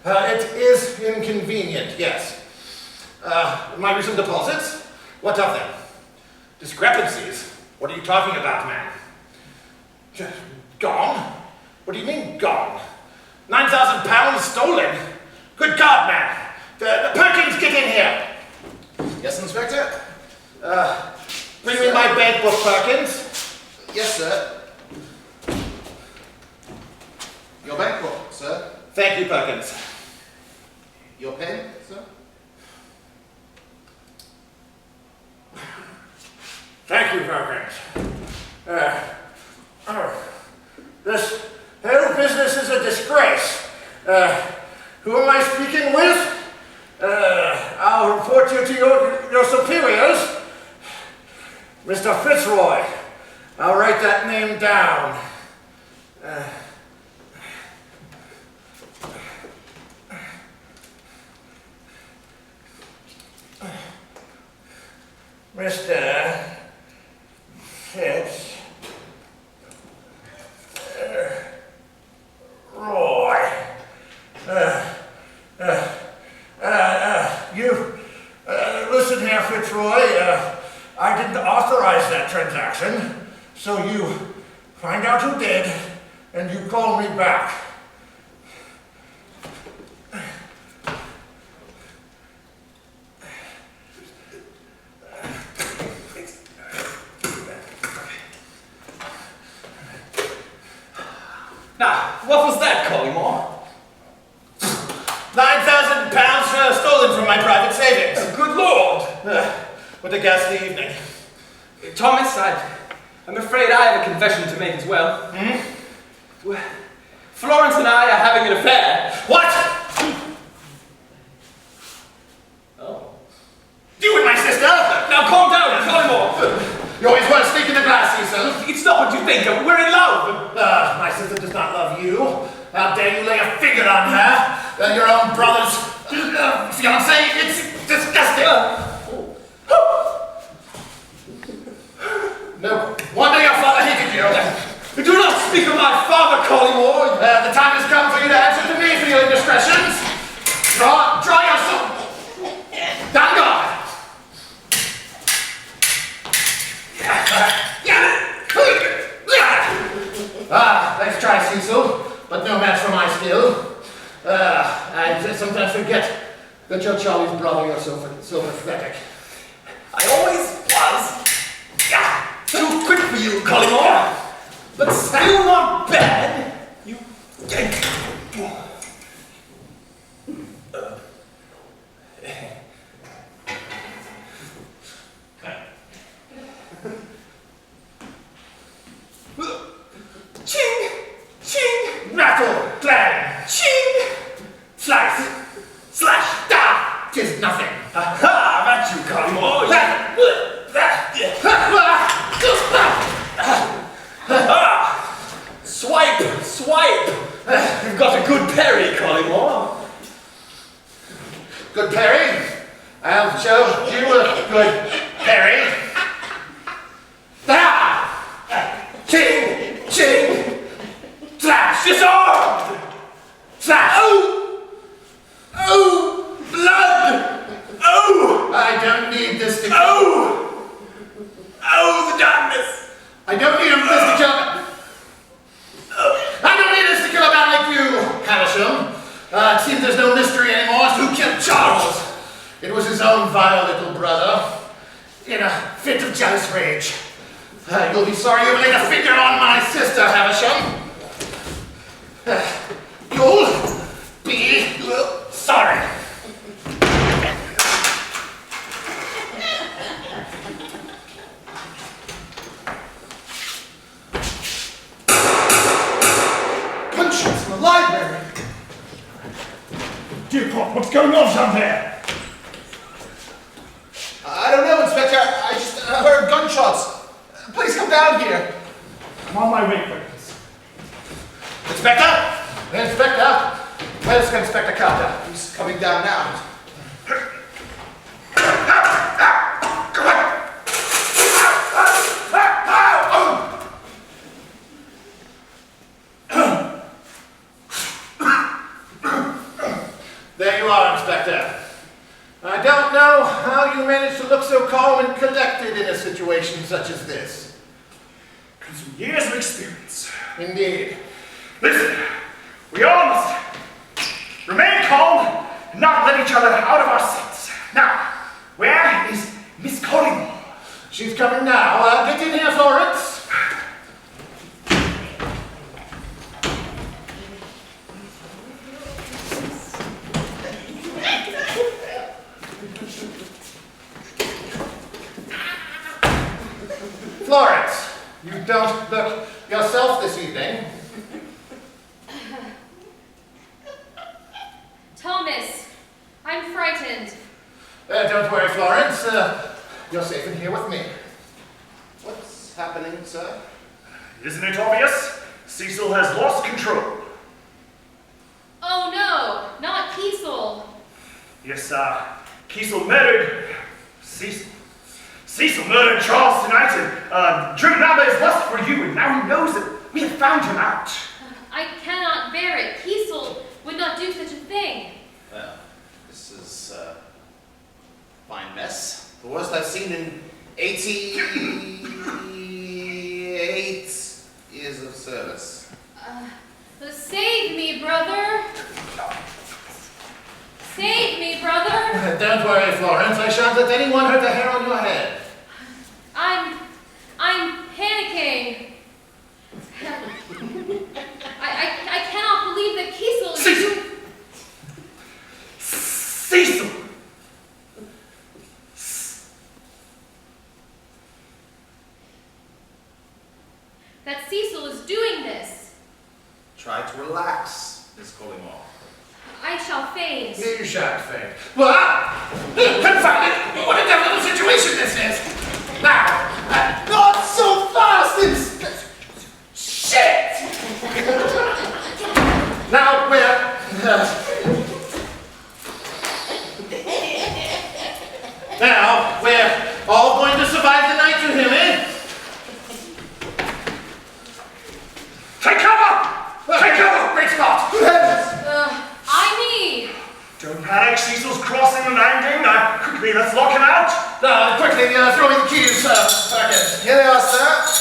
It is inconvenient, yes. My recent deposits? What of them? Discrepancies? What are you talking about, man? Gone? What do you mean, gone? 9,000 pounds stolen? Good God, man! The Perkins, get in here! Yes, Inspector? Bring me my bank book, Perkins. Yes, sir. Your bank book, sir. Thank you, Perkins. Your pen, sir. Thank you, Perkins. This whole business is a disgrace. Who am I speaking with? I'll report you to your superiors. Mr. Fitzroy. I'll write that name down. Mr. Fitz. Roy. Listen here, Fitzroy. I didn't authorize that transaction, so you find out who did, and you call me back. Now, what was that, Collymore? £9,000 stolen from my private savings. Good Lord! What a ghastly evening. Thomas, I'm afraid I have a confession to make as well. Well, Florence and I are having an affair. What? Oh. You and my sister? Now calm down, Collymore! You always want to sneak in the glass, Cecil. It's not what you think of. We're in love! My sister does not love you. How dare you lay a finger on her? Your own brother's fiancée? It's disgusting. No wonder your father hated you. Do not speak of my father, Collymore! The time has come for you to answer to me for your indiscretions. Draw your sword. Down guard. Let's try, Cecil, but no match for my skill. I sometimes forget that you're Charlie's brother. You're so pathetic. I always was. Too quick for you, Collymore. But still not bad. You. Ching! Ching! Rattle, clang, Ching! slice, Slash! da! 'Tis nothing. Aha! That's you, Collymore! Swipe! Swipe! You've got a good parry, Collymore. Good parry. I'll show you a good parry. Da! Ching! Ching! Slash! Disarmed! Slash! Oh! Oh! Blood! Oh! I don't need this to kill. Oh! Oh, the darkness! I don't need this to kill. I don't need this to kill a man like you, Havisham. It seems there's no mystery anymore as to who killed Charles. It was his own vile little brother, in a fit of jealous rage. You'll be sorry you ever laid a finger on my sister, Havisham. You'll be sorry. Gunshots in the library. Dear God, what's going on down there? I don't know, Inspector. I just heard gunshots. Please come down here. I'm on my way, Perkins. Inspector? Inspector? Where's Inspector Carter? He's coming down now. There you are, Inspector. I don't know how you managed to look so calm and collected in a situation such as this. Some years of experience. Indeed. Listen, we all must remain calm and not let each other out of our sights. Now, Where is Miss Collingwood? She's coming now. Get in here, Florence. Florence, you don't look yourself this evening. Thomas, I'm frightened. Don't worry, Florence. You're safe in here with me. What's happening, sir? Isn't it obvious? Cecil has lost control. Oh no, not Kiesel. Yes, Cecil murdered... Cecil murdered Charles tonight and driven out by his lust for you, and now he knows that we have found him out. I cannot bear it. Kiesel would not do such a thing. Well, this is a fine mess. The worst I've seen in 88 years of service. Save me, brother. Save me, brother. Don't worry, Florence. I shan't let anyone hurt a hair on your head. I'm panicking. I cannot believe that Kiesel is... Cecil! That Cecil is doing this. Try to relax, Miss Collingwood. I shall faint. You shan't faint. What? Confound it! What a devil of a situation this is! Now, Not so fast! Shit! now we're... now we're all going to survive the night, you hear me? Take cover! Take cover! Great Scott! I need. Don't panic, Cecil's crossing the landing. Quickly, let's lock him out. Quickly, throw me the keys, back in. Here they are, sir.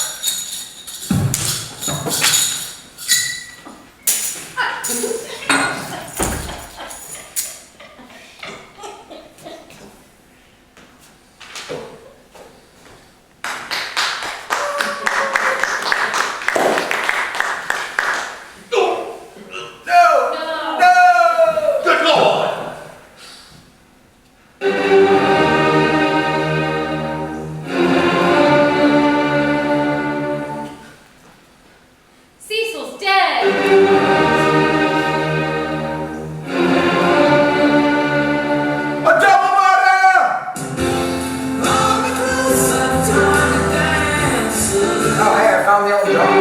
Good Lord! Cecil's dead. A double murder! Oh, hey, I found the old dog.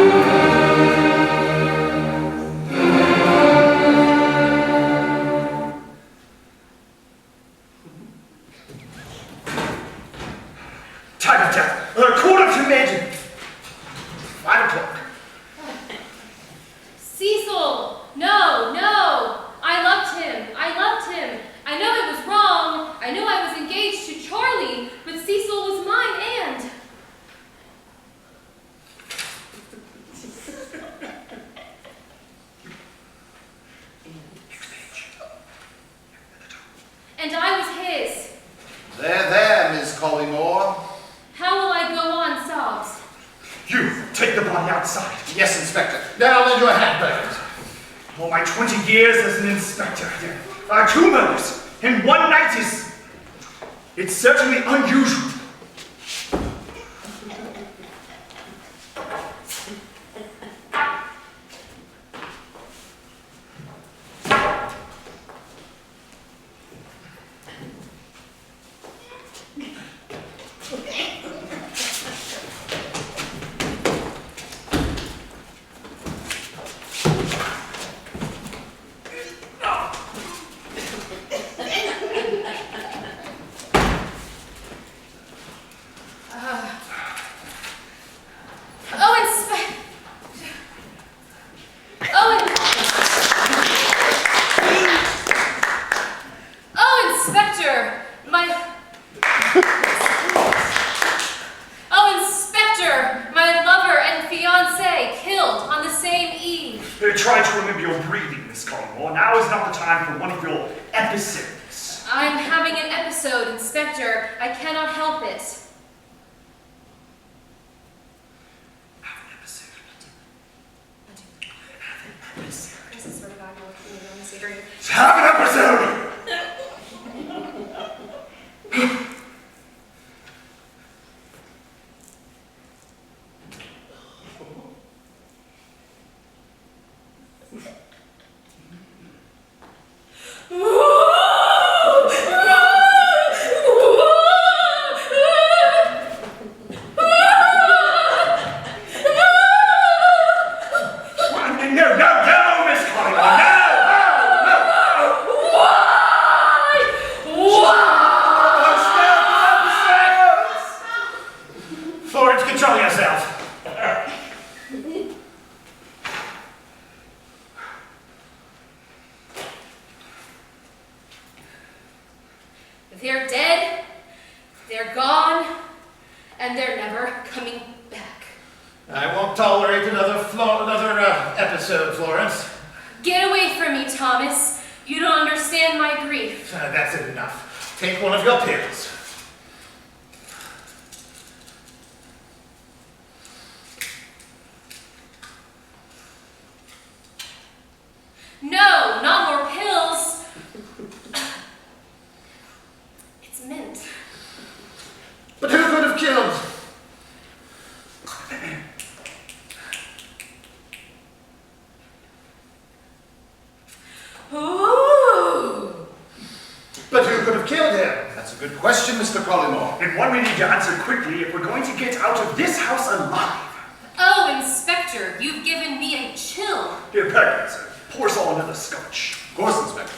Time of death. Quarter to midnight. 5 o'clock. Cecil! No, no! I loved him. I know it was wrong. I know I was engaged to Charlie, but Cecil was mine and... And I was his. There, Miss Collingwood. How will I go on, Sobs? You, take the body outside. Yes, Inspector. Now lend your hand, Burns. All my 20 years as an inspector. 2 murders in one night is... It's certainly unusual. Try to remember your breathing, Miss Collingwood. Now is not the time for one of your episodes. I'm having an episode episode, Inspector. I cannot help it. Have an episode. I swear to God, you're looking at me on this area. Have an episode! Control yourself. They're dead, they're gone, and they're never coming back. I won't tolerate another episode, Florence. Get away from me, Thomas. You don't understand my grief. That's enough. Take one of your pills. No, not more pills. It's mint. But who could have killed? Ooh. But who could have killed him? That's a good question, Mr. Collymore. And one we need to answer quickly if we're going to get out of this house alive. Oh, Inspector, you've given me a chill. Here, Perkins, pour us all another scotch. Of course, Inspector.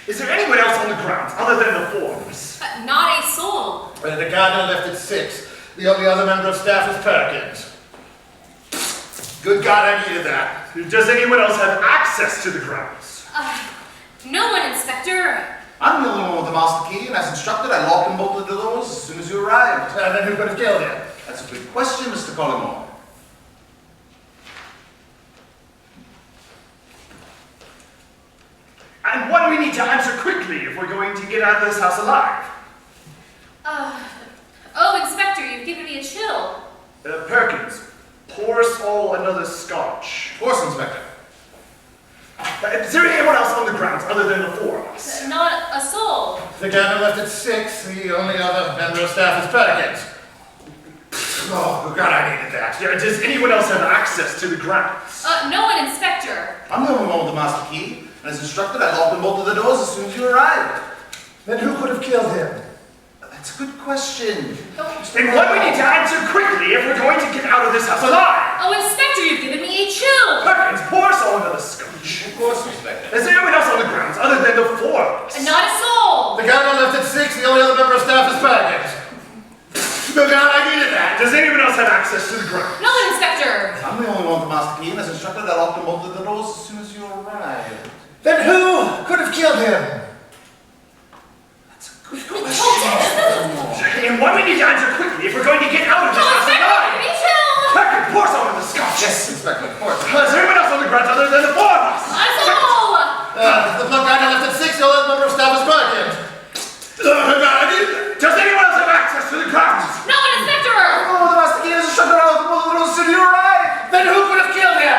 Is there anyone else on the grounds other than the four of us? Not a soul. The gardener left at 6. The only other member of staff is Perkins. Good God, I needed that. Does anyone else have access to the grounds? No one, Inspector. I'm the only one with the master key, and as instructed, I locked and bolted the doors as soon as you arrived. Then who could have killed him? That's a good question, Mr. Collymore. And one we need to answer quickly if we're going to get out of this house alive. Oh, Inspector, you've given me a chill. Perkins, pour us all another scotch. Of course, Inspector. Is there anyone else on the grounds other than the four of us? Not a soul. The gardener left at 6. The only other member of staff is Perkins. Oh, good God, I needed that. Yeah, does anyone else have access to the grounds? No one, Inspector. I'm the only one with the master key, and as instructed, I locked and bolted the doors as soon as you arrived. Then who could have killed him? That's a good question. And one we need to answer quickly if we're going to get out of this house alive. Oh, Inspector, you've given me a chill. Perkins, pour us all another scotch. Of course, Inspector. Is there anyone else on the grounds other than the four of us? Not a soul. The gardener left at 6. The only other member of staff is Perkins. Good God, I needed that. Does anyone else have access to the grounds? No one, Inspector. I'm the only one with the master key, and as instructed, I locked and bolted the doors as soon as you arrived. Then who could have killed him? That's a good question. And one we need to answer quickly if we're going to get out of this house Inspector, alive. give me a chill. Perkins, pour us all another scotch. Yes, Inspector, of course. Is there anyone else on the grounds other than the four of us? Not a soul. The plug gardener left at 6. The only other member of staff is Perkins. Good God, I needed that. Does anyone else have access to the grounds? No one, Inspector. Oh, the master key is instructed, I locked and bolted the doors as soon as you arrived. Then who could have killed him?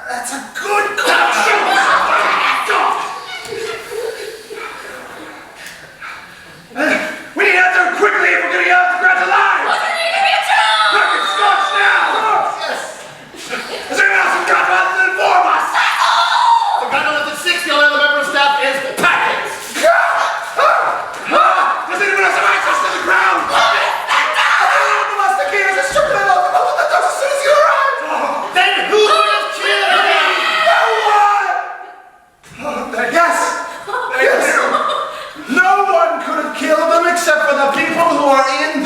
That's a good question. We need to answer quickly if we're going to get out of the grounds alive. What's the need to be a chill? Perkins, scotch now. Yes. Is there anyone else on the grounds other than the four of us? The gardener left at 6. The only other member of staff is Perkins. Does anyone else have access to the ground? The master key is instructed, I locked and bolted the doors as soon as you arrived. Then who could have killed him? No one! Yes! Yes! No one could have killed them except for the people who are in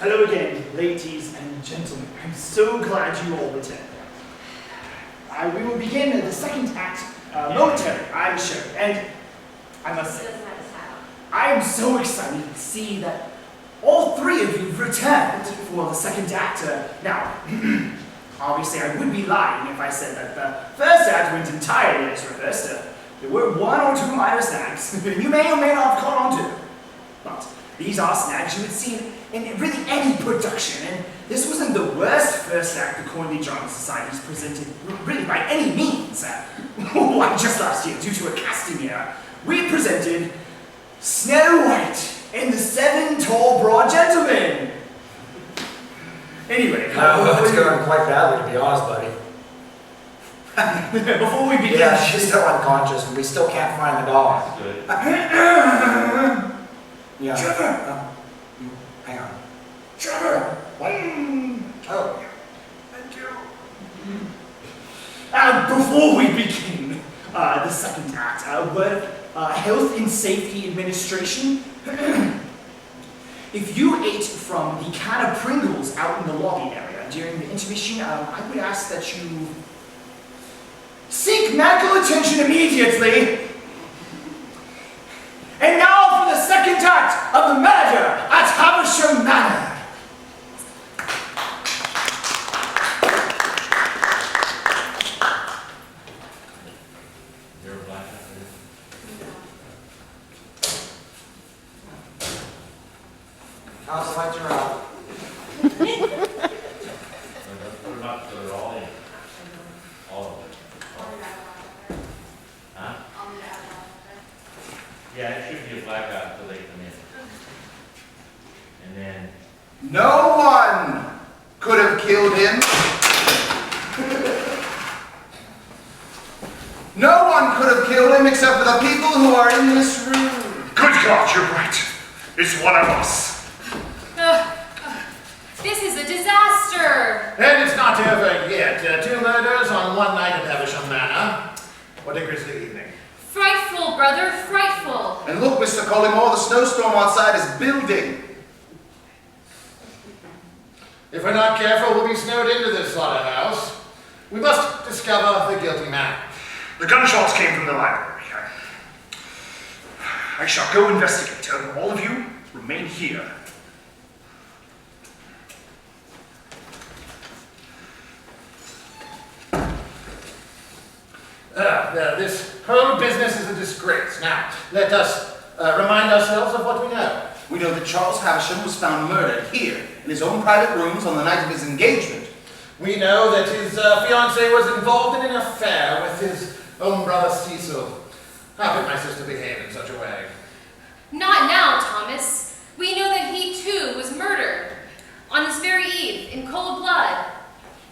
Hello again, ladies and gentlemen. I'm so glad you all returned. We will begin the second act momentarily, I'm sure. And I must say, I am so excited to see that all three of you returned for the second act. Now, obviously I would be lying if I said that the first act went entirely as rehearsed. There were one or two minor snags you may or may not have caught on to. But these are snags you would see in really any production, and this wasn't the worst first act the Cornley Drama Society's presented, really by any means. Just last year, due to a casting error, we presented Snow White and the Seven Tall Broad Gentlemen. Anyway, It's going quite badly, to be honest, buddy. before we begin, Yeah, she's still unconscious, and we still can't find the dog. Good. Yeah. Trevor! Hang on. Trevor! What? Oh. Thank you. Before we begin the second act, a word of Health and Safety Administration. If you ate from the can of Pringles out in the lobby area during the intermission, I would ask that you seek medical attention immediately. And now for the second act of the murder at Havisham Manor. You're a black guy. House lights are out. Put them up so they're all in. All of them. Huh? Yeah, it should be a blackout until they come in. And then, No one could have killed him. No one could have killed him except for the people who are in this room. Good God, you're right. It's one of us. This is a disaster. And it's not over yet. Two murders on one night at Havisham Manor. What a grisly evening. Frightful, brother, frightful. And look, Mr. Collymore, the snowstorm outside is building. If we're not careful, we'll be snowed into this slaughterhouse. We must discover the guilty man. The gunshots came from the library. I shall go investigate, and all of you remain here. This whole business is a disgrace. Now, let us remind ourselves of what we know. We know that Charles Havisham was found murdered here in his own private rooms on the night of his engagement. We know that his fiancée was involved in an affair with his own brother Cecil. How could my sister behave in such a way? Not now, Thomas. We know that he too was murdered on this very eve in cold blood.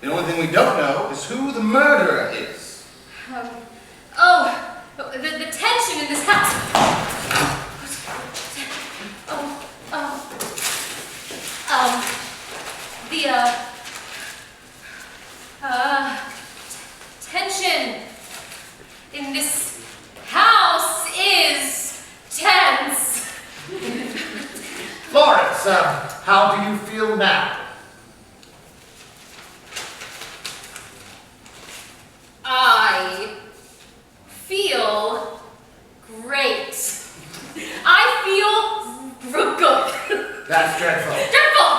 The only thing we don't know is who the murderer is. The tension in this house. Tension in this house is tense. Florence, how do you feel now? I feel great. I feel good. That's dreadful. Dreadful.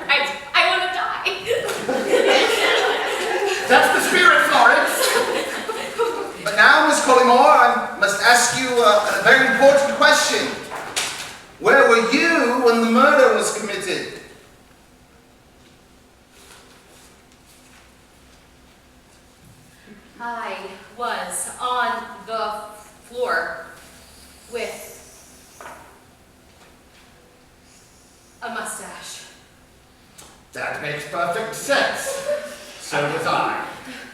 Right. I want to die. That's the spirit, Florence. But now, Miss Collymore, I must ask you a very important question. Where were you when the murder was committed? I was on the floor with a mustache. That makes perfect sense. So was I.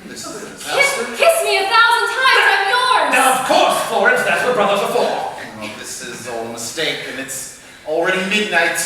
This is a disaster. Kiss me 1,000 times, I'm yours! Now, of course, Florence, that's what brothers are for. Oh, this is all a mistake, and it's already midnight.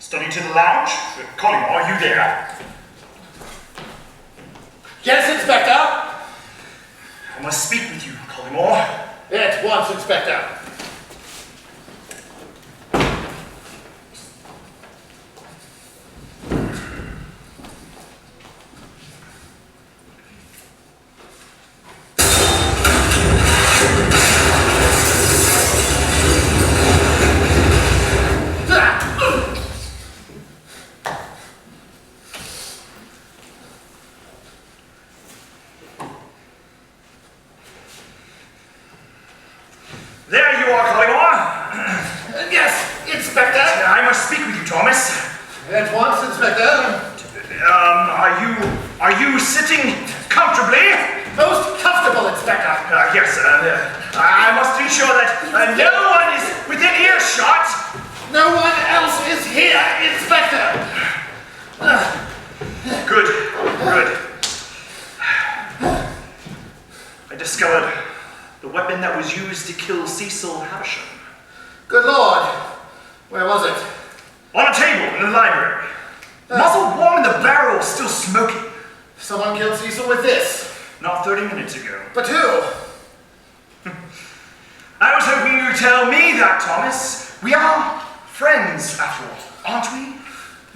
Study to the lounge. Colin, are you there? Yes, Inspector. I must speak with you, Collymore. At once, Inspector. There you are, Collymore. Yes, Inspector. I must speak with you, Thomas. At once, Inspector. Are you sitting comfortably? Most comfortable, Inspector. Yes, I must ensure that no one is within earshot. No one else is here, Inspector. Good, good. I discovered the weapon that was used to kill Cecil Havisham. Good Lord. Where was it? On a table in the library. Muzzle warm and the barrel still smoking. Someone killed Cecil with this. Not 30 minutes ago. But who? I was hoping you'd tell me that, Thomas. We are friends, after all, aren't we?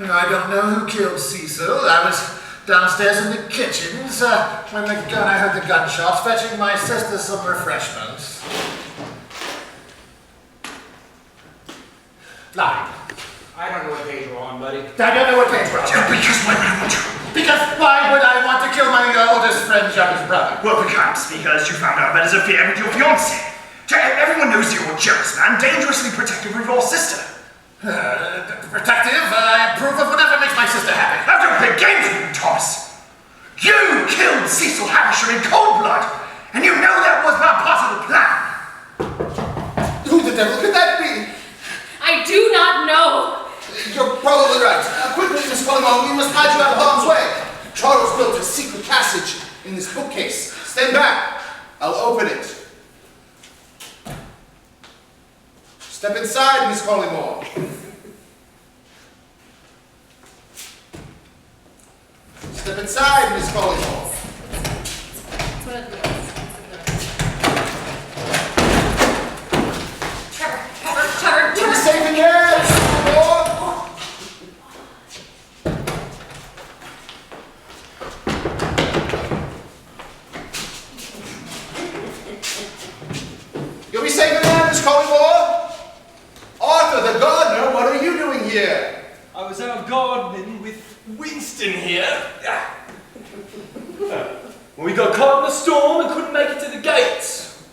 I don't know who killed Cecil. I was downstairs in the kitchens when I heard the gunshots, fetching my sister some refreshments. Lie. I don't know what page we're on, buddy. I don't know what page we're on. Because why would I want to? Because why would I want to kill my oldest friend's youngest brother? Well, perhaps because you found out about his affair with your fiancée. Everyone knows you're a jealous man, dangerously protective of your sister. Protective? I approve of whatever makes my sister happy. Now don't play games with me, Thomas. You killed Cecil Havisham in cold blood, and you know that was not part of the plan. Who the devil could that be? I do not know. You're probably right. Quickly, Miss Collymore, we must hide you out of harm's way. Charles built a secret passage in this bookcase. Stand back. I'll open it. Step inside, Miss Collymore. Step inside, Miss Collymore. It's one of those. You're safe in your hands, Collymore. You'll be safe in your hands, Miss Collymore. Arthur, the gardener, what are you doing here? I was out gardening with Winston here. When we got caught in the storm and couldn't make it to the gates.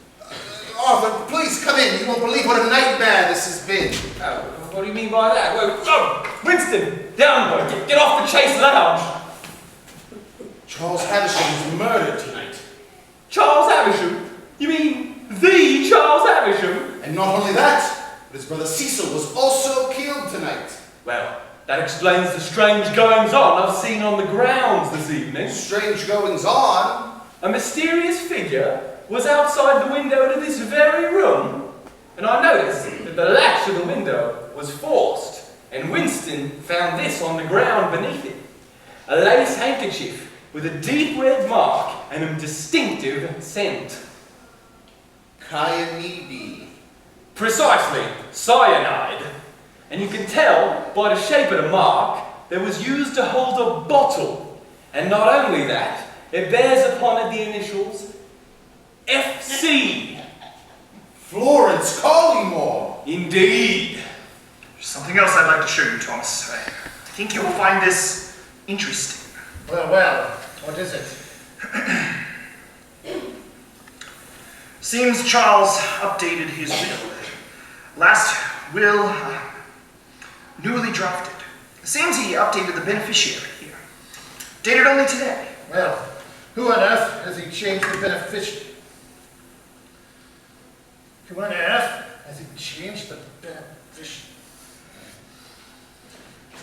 Arthur, please come in. You won't believe what a nightmare this has been. Oh, what do you mean by that? Winston, down, boy. Get off the Chase Lounge. Charles Havisham was murdered tonight. Charles Havisham? You mean the Charles Havisham? And not only that, but his brother Cecil was also killed tonight. Well, that explains the strange goings-on I've seen on the grounds this evening. Strange goings-on? A mysterious figure was outside the window to this very room, and I noticed that the latch of the window was forced, and Winston found this on the ground beneath it. A lace handkerchief with a deep red mark and a distinctive scent. Cyanide. Precisely, cyanide. And you can tell by the shape of the mark that was used to hold a bottle. And not only that, it bears upon it the initials FC. Florence Collymore. Indeed. There's something else I'd like to show you, Thomas. I think you'll find this interesting. Well, what is it? Seems Charles updated his will. Last will, newly drafted. Seems he updated the beneficiary here. Dated only today. Well, who on earth has he changed the beneficiary? Who on earth has he changed the beneficiary?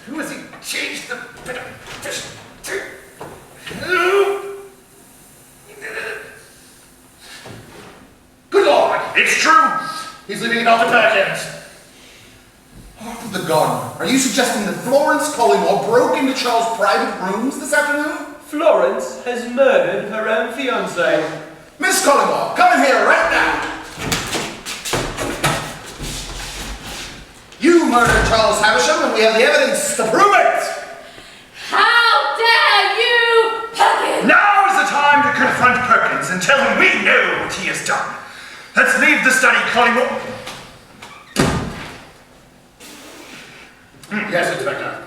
Who has he changed the beneficiary to? Good Lord! It's true! He's leaving it all to Perkins. the gun. Are you suggesting that Florence Collymore broke into Charles' private rooms this afternoon? Florence has murdered her own fiancé. Miss Collymore, come in here right now. You murdered Charles Havisham, and we have the evidence to prove it. How dare you, Perkins! Now is the time to confront Perkins and tell him we know what he has done. Let's leave the study, Collymore. Yes, Inspector.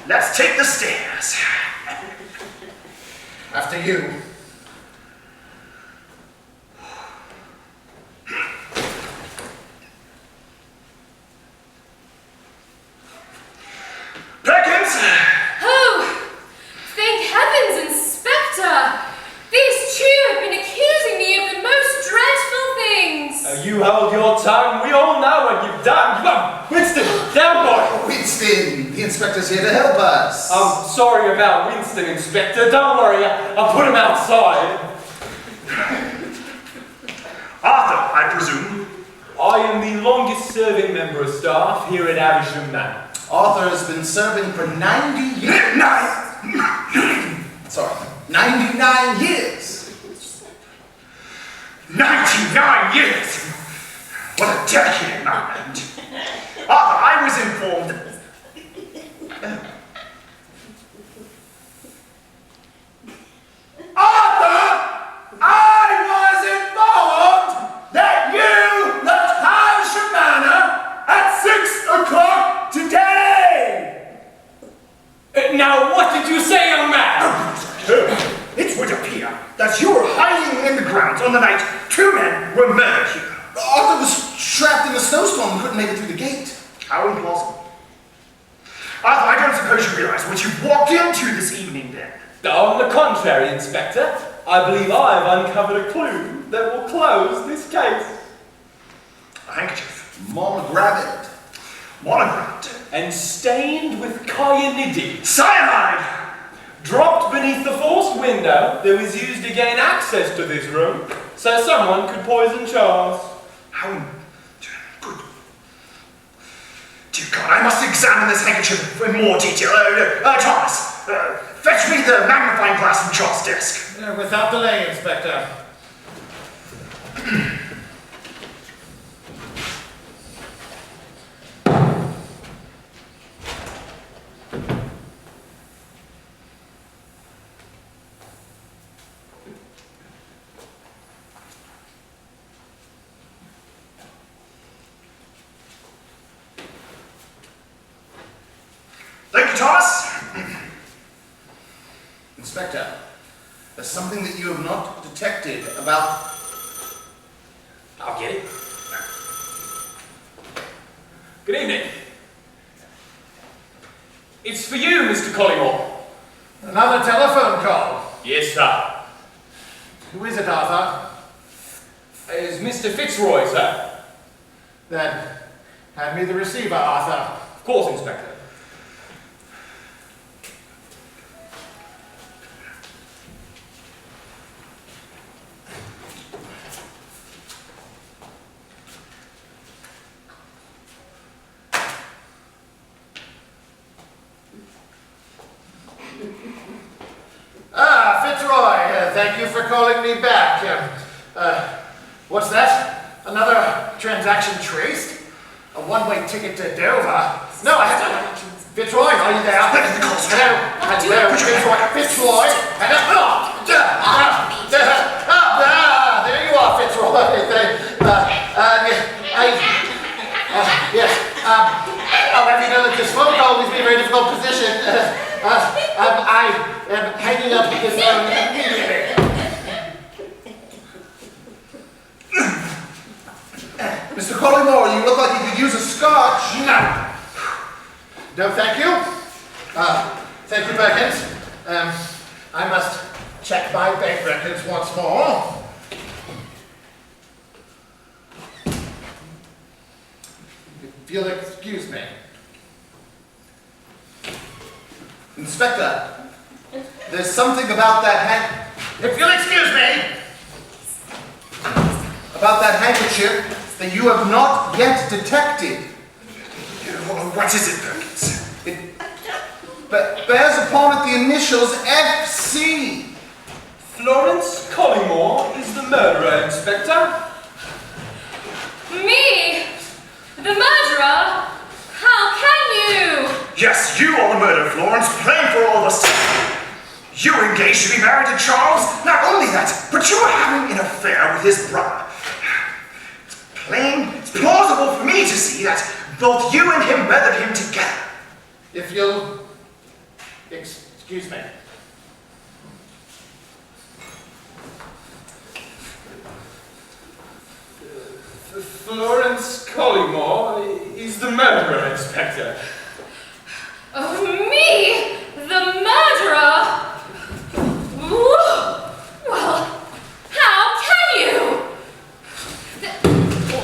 Let's take the stairs. After you. Perkins! Oh, thank heavens, Inspector! These two have been accusing me of the most dreadful things. You hold your tongue. We all know what you've done. Come on, Winston, down, boy. Winston, the inspector's here to help us. I'm sorry about Winston, Inspector. Don't worry, I'll put him outside. Arthur, I presume. I am the longest-serving member of staff here at Avisham Manor. Arthur has been serving for 90 years. 99 years. 99 years! What a decade, my friend. Arthur, I was informed. Arthur! I was informed that you left Havisham Manor at 6 o'clock today! Now, what did you say, young man? It would appear that you were hiding in the grounds on the night 2 men were murdered here. Arthur was trapped in a snowstorm and couldn't make it through the gate. How implausible. Arthur, I don't suppose you realize what you walked into this evening then. On the contrary, Inspector, I believe I've uncovered a clue that will close this case. A handkerchief. Monogrammed. Monogrammed. And stained with cyanide. Cyanide! Dropped beneath the forced window that was used to gain access to this room, so someone could poison Charles. How good. Dear God, I must examine this handkerchief in more detail. Thomas, fetch me the magnifying glass from Charles' desk. Without delay, Inspector. Thank you, Thomas. Inspector, there's something that you have not detected about... I'll get it. Good evening. It's for you, Mr. Collymore. Another telephone call. Yes, sir. Who is it, Arthur? Is Mr. Fitzroy, sir? Then, hand me the receiver, Arthur. Of course, Inspector. Fitzroy, thank you for calling me back. What's that? Another transaction traced? A one-way ticket to Dover? No, I have to... Fitzroy, are you there? Hello, Fitzroy, Fitzroy. There you are, Fitzroy. Yes. Have you know that this phone call leaves me in a very difficult position? I am hanging up this phone immediately. Mr. Collymore, you look like you could use a scotch. No. No, thank you. Thank you, Perkins. I must check my bank records once more. If you'll excuse me. Inspector, there's something about that hand... If you'll excuse me. about that handkerchief that you have not yet detected. What is it, Perkins? It bears upon it the initials FC. Florence Collymore is the murderer, Inspector. Me? The murderer? How can you? Yes, you are the murderer, Florence, plain for all of us. You were engaged to be married to Charles. Not only that, but you were having an affair with his brother. It's plausible for me to see that both you and him murdered him together. If you'll excuse me. Florence Collymore is the murderer, Inspector. Oh, me? The murderer? Well, how can you?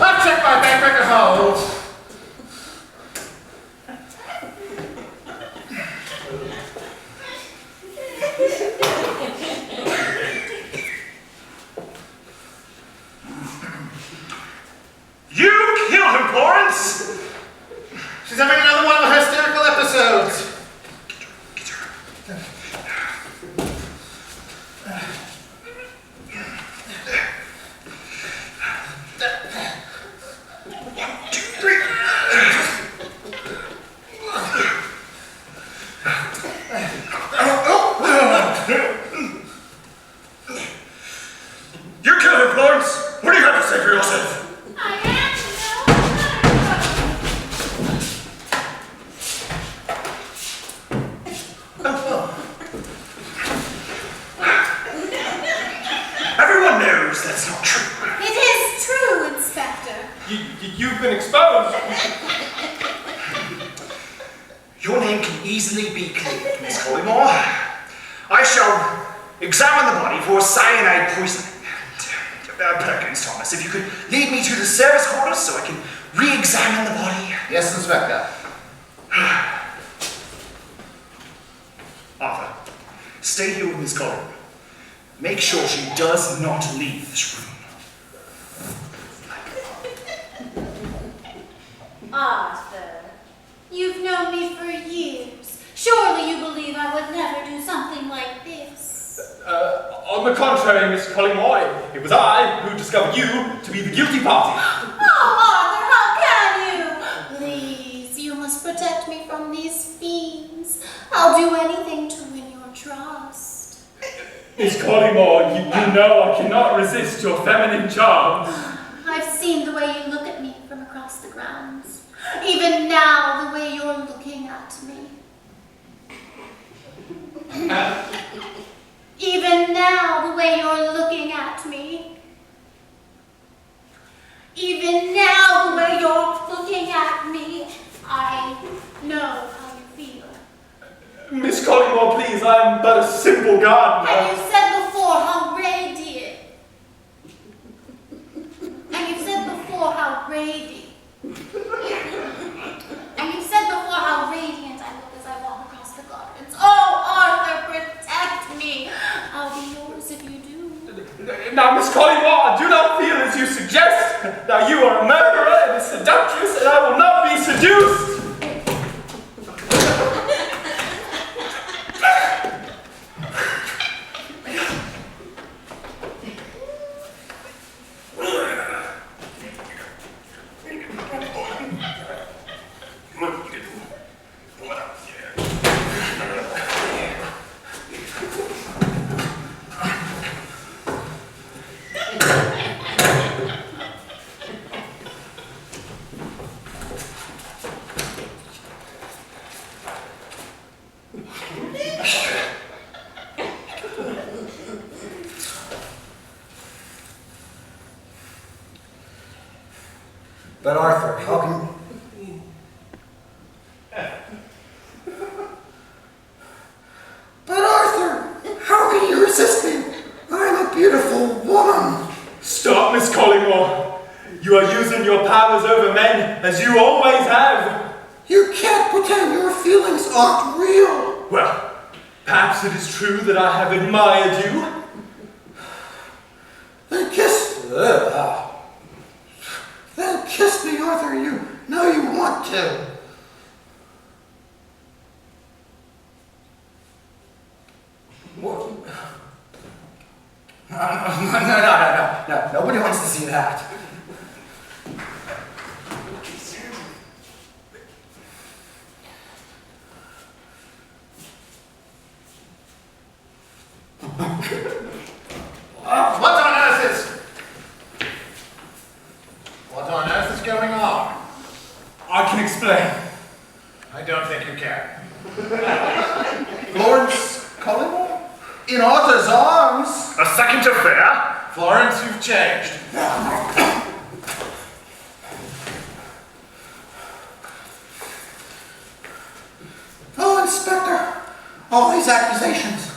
I'll check my bank record hold. You killed him, Florence! She's having another one of her hysterical episodes. You killed him, Florence! What do you have to say for yourself? Everyone knows that's not true. It is true, Inspector. You've been exposed. Your name can easily be cleared, Miss Collymore. I shall examine the body for cyanide poisoning. Perkins, Thomas, if you could lead me to the service quarters so I can re-examine the body. Yes, Inspector. Arthur, stay here with Miss Collymore. Make sure she does not leave this room. Arthur, you've known me for years. Surely you believe I would never do something like this. On the contrary, Miss Collymore, it was I who discovered you to be the guilty party. Oh, Arthur, how can you? Please, you must protect me from these fiends. I'll do anything to win your trust. Miss Collymore, you know I cannot resist your feminine charms. I've seen the way you look at me from across the grounds. Even now, the way you're looking at me. Even now, the way you're looking at me. Even now, the way you're looking at me. I know how you feel. Miss Collymore, please, I am but a simple gardener. And you said before how radiant. And you said before how radiant. And you said before how radiant I look as I walk across the gardens. Oh, Arthur, protect me. I'll be yours if you do. Now, Miss Collymore, I do not feel as you suggest. Now, you are a murderer and a seductress, and I will not be seduced. But Arthur, how can... But Arthur, how can you resist me? I'm a beautiful woman. Stop, Miss Collymore. You are using your powers over men, as you always have. You can't pretend your feelings aren't real. Well, perhaps it is true that I have admired you. Then kiss... No. Nobody wants to see that. What on earth is going on? I can explain. I don't think you can. Florence Collymore? In Arthur's arms? A second affair? Florence, you've changed. Oh, Inspector, all these accusations.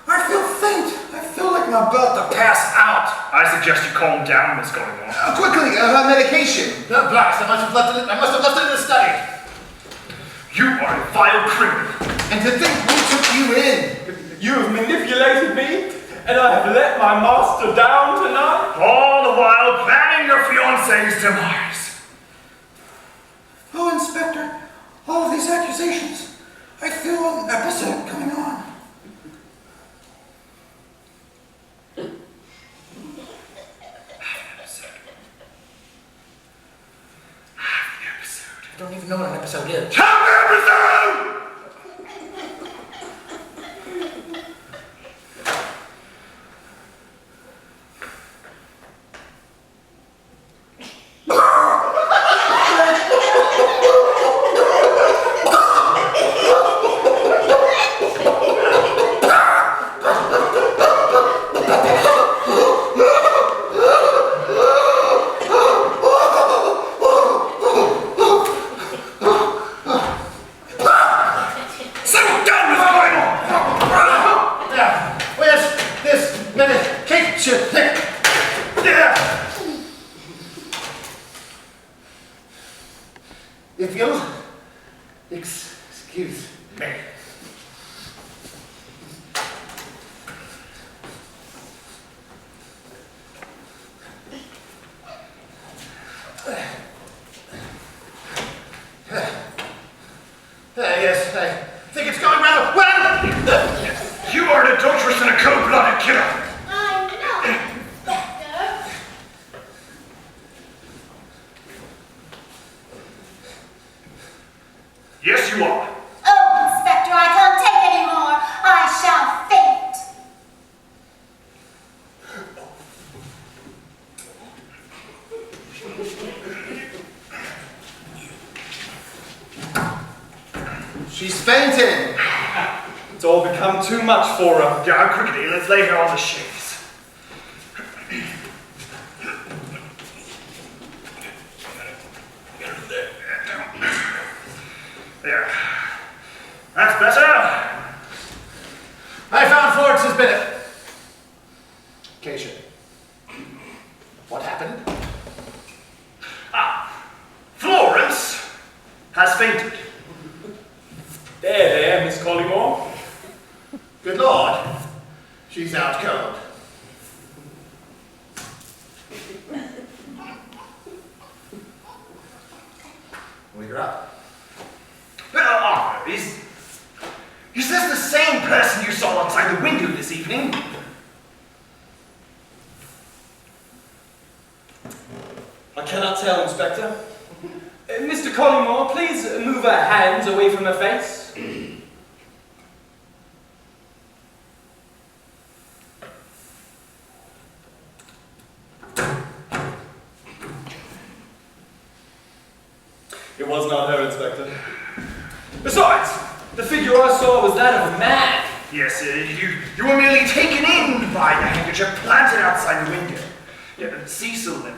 I feel faint. I feel like I'm about to pass out. I suggest you calm down, Miss Collymore. Quickly, her medication. No, blast, I must have left it in the study. You are a vile criminal. And to think we took you in. You have manipulated me, and I have let my master down tonight. All the while planning your fiancé's demise. Oh, Inspector, all of these accusations. I feel an episode coming on. I don't even know what an episode is. Have an episode! If you'll excuse me. Yes, I think it's going rather well. You are an adulteress and a cold-blooded killer. I'm not, Inspector. Yes, you are. Oh, Inspector, I can't take any more. I shall faint. She's fainting. It's all become too much for her. Down quickly, let's lay her on the shades. There. That's better. I found Florence's billet. Keisha, what happened? Florence has fainted. There, Miss Collymore. Good Lord, she's out cold. Wake her up. But Arthur, is this the same person you saw outside the window this evening? I cannot tell, Inspector. Mr. Collymore, please move her hands away from her face. It was not her, Inspector. Besides, the figure I saw was that of a man. Yes, you were merely taken in by the handkerchief planted outside the window. Yeah, Cecil and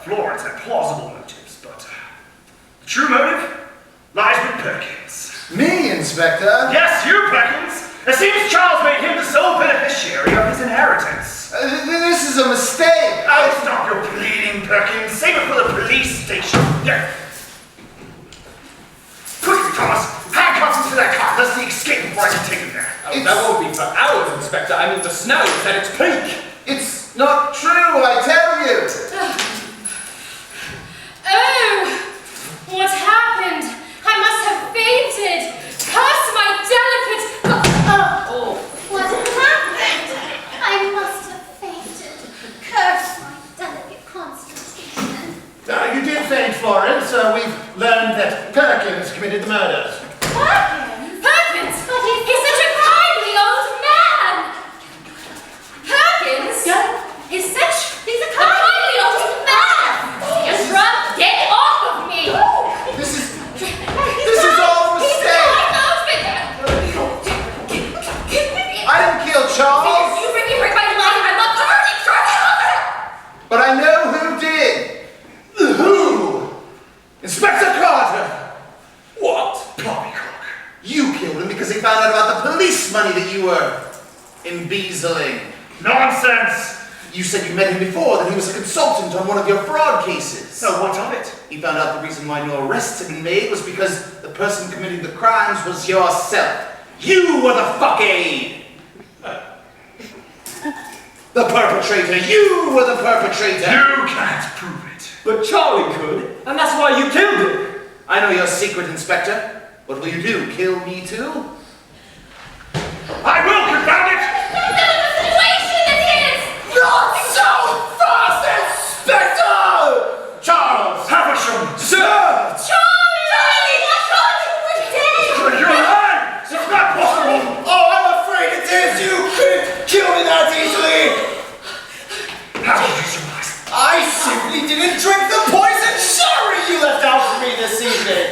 Florence had plausible motives, but the true motive lies with Perkins. Me, Inspector? Yes, you, Perkins! It seems Charles made him the sole beneficiary of his inheritance. This is a mistake. Oh, stop your pleading, Perkins. Save it for the police station. Yeah. Quickly, Thomas! Handcuff him to that car. Let's escape before I can take him there. Oh, that won't be for hours, Inspector. I mean, the snow is at its peak. It's not true, I tell you. Oh! What happened? I must have fainted! Curse my delicate... Oh, what happened? I must have fainted. sir, we've learned that Perkins committed the murders. Perkins? Perkins! He's such a kindly old man! Perkins? He's a kindly old man! You're drunk! Get off of me! This is all a mistake. I didn't kill Charles, You bring my life! I'm not hurting Charlie! but I know who did. Who? Inspector Carter. What? Poppycock. You killed him because he found out about the police money that you were embezzling. Nonsense. You said you met him before, that he was a consultant on one of your fraud cases. So what of it? He found out the reason why no arrests had been made was because the person committing the crimes was yourself. You were the fuckade! The perpetrator! You were the perpetrator! You can't prove it. But Charlie could, and that's why you killed him. I know your secret, Inspector. What will you do? Kill me too? I will, confound it! Not so fast, Inspector! Charles Havisham! Sir! You're lying! It's not possible! Oh, I'm afraid it is. You couldn't kill me that easily. How did you survive? I simply didn't drink the poison sherry you left out for me this evening.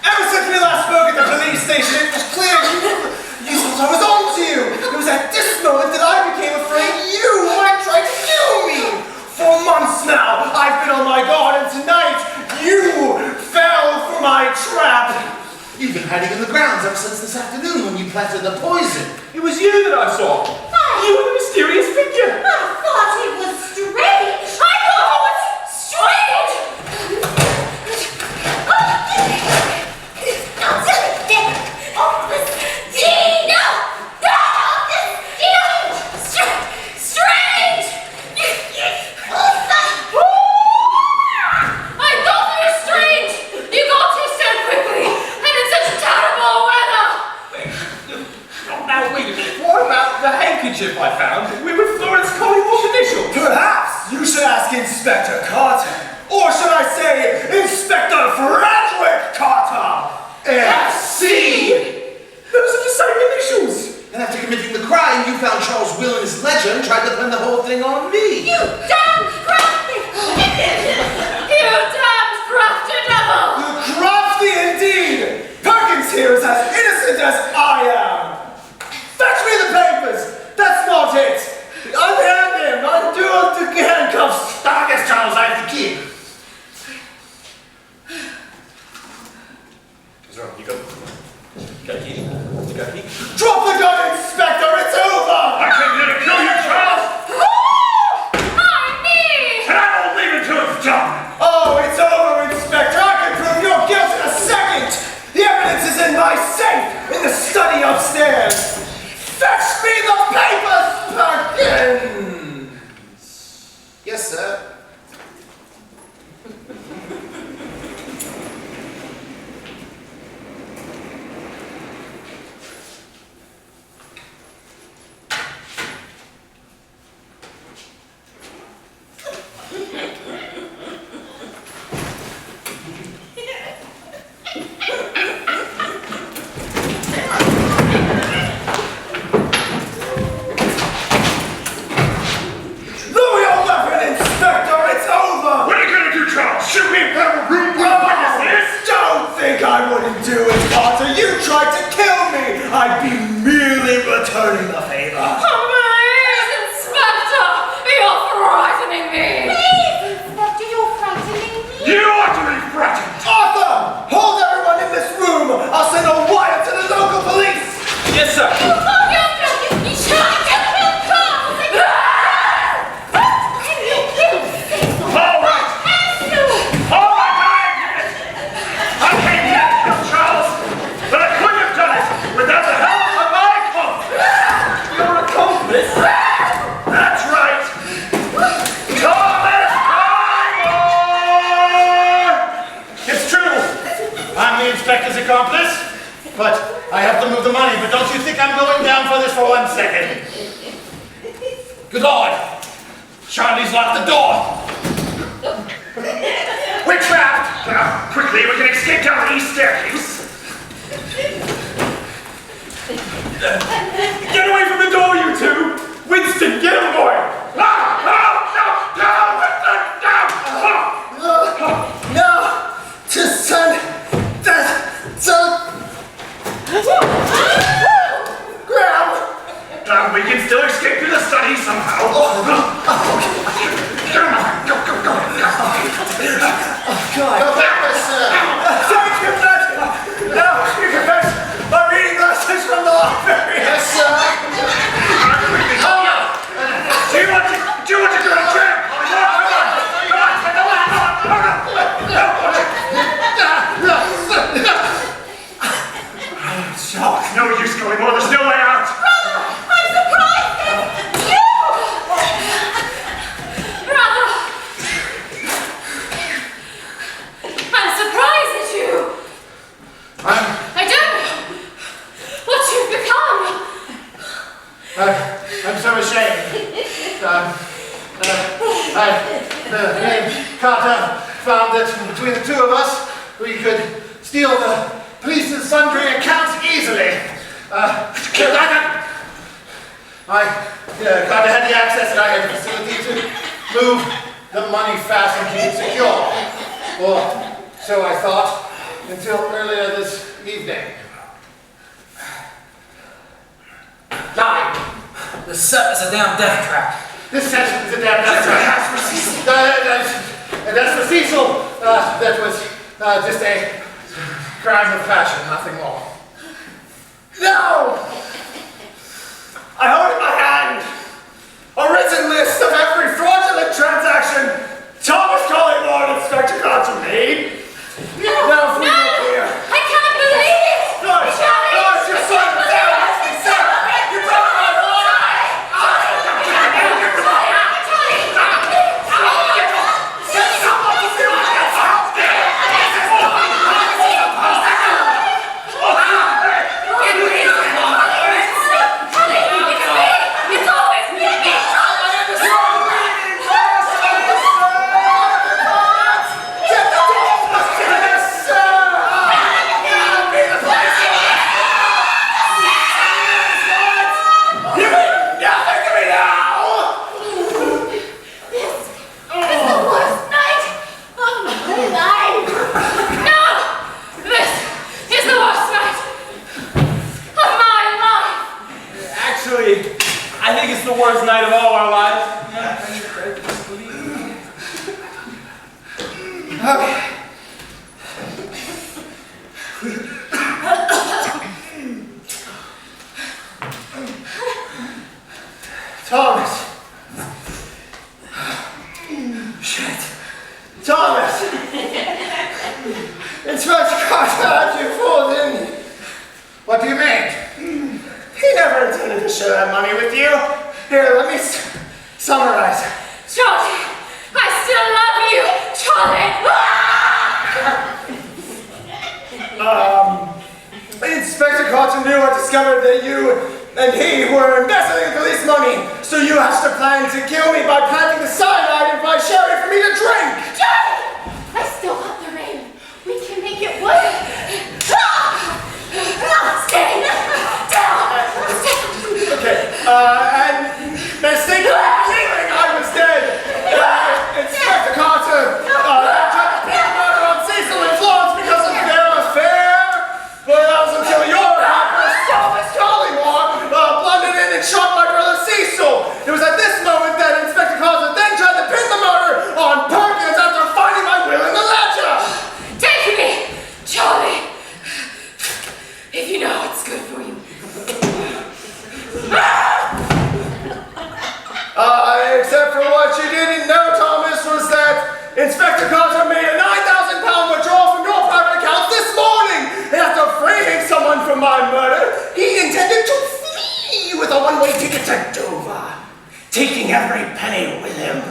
Ever since we last spoke at the police station, it was clear you thought I was on to you. It was at this moment that I became afraid you might try to kill me. For months now, I've been on my guard, and tonight, you fell for my trap. You've been hiding in the grounds ever since this afternoon when you planted the poison. It was you that I saw. You were the mysterious figure. I thought it was strange. I thought it was strange. Strange! I thought you were strange! You got here so quickly, and in such terrible weather! Now wait a minute. What about the handkerchief I found with Florence Collingwood's initial? Perhaps you should ask Inspector Carter. Or should I say, Inspector Frederick Carter? FC! Those are the same initials. And after committing the crime, you found Charles' will in his ledger and tried to pin the whole thing on me. You damn crafty! You damned crafty devil! Crafty indeed! Perkins here is as innocent as I am! Fetch me the papers! That's not it! Unhand him! Undo the handcuffs! Yes, Charles, I have the key. You go. Got a key? You got a key? Drop the gun, Inspector! It's over! I came here to kill you, Charles! Me! And I won't leave until it's done! Oh, it's over, Inspector! I can prove your guilt in a second! The evidence is in my safe in the study upstairs! Fetch me the papers, Perkins! Yes, sir. I wouldn't do it, Carter. You tried to kill me. I'd be merely returning the favor. Please, Inspector! You're frightening me! Please, Inspector, you're frightening me. You ought to be frightened! Arthur! Hold everyone in this room! I'll send a wire to the local police! Yes, sir. Accomplice, but I have to move the money. But don't you think I'm going down for this for 1 second? Good Lord! Charlie's locked the door. We're trapped. Now, quickly, we can escape down the east staircase. Get away from the door, you two! Winston, get him, boy! No! Just son. Graham! We can still escape through the study somehow. Come on, go. God. Go back, sir. Thank you, Dad. Now, you can fetch my reading glasses from the library. Yes, sir. Do you want to go to gym? No use going more. There's no way out. I'm surprised at you! Brother! I'm surprised at you! I don't know what you've become! I'm so ashamed. Me and Carter found that between the two of us, we could steal the police's sundry accounts easily. Carter had the access and I had the facility to move the money fast and keep it secure. Or so I thought, until earlier this evening. Lie! The set is a damn death trap. This session is a damn death trap. That's for Cecil. That was just a crime of passion, nothing more. No! I hold in my hand a written list of every fraudulent transaction Thomas Collingwood and Inspector Carter made. Now, if we look here. I can't believe it! Guys, your son is down! You broke my heart! I think it's the worst night of all our lives. Thomas! Shit! Thomas! Inspector Carter had you fooled, didn't he? What do you mean? He never intended to share that money with you. Here, let me summarize. Charlie, I still love you, Charlie! Inspector Carter knew I discovered that you and he were embezzling the police money, so you hatched a plan to kill me by planting the cyanide and buy sherry for me to drink. Charlie! I still have the ring. We can make it work. Stay down! Okay, and mistakenly thinking I was dead, Inspector Carter tried to pin the murder on Cecil and Florence because of their affair, but that was until your accomplice, Thomas Collingwood, blundered in and shot my brother Cecil. It was at this moment that Inspector Carter then tried to pin the murder on Perkins after finding my will in the ledger. Take me, Charlie! If you know what's good for you. Except for what you didn't know, Thomas, was that Inspector Carter made a £9,000 withdrawal from your private account this morning, and after framing someone for my murder, he intended to flee with a one-way ticket to Dover, taking every penny with him.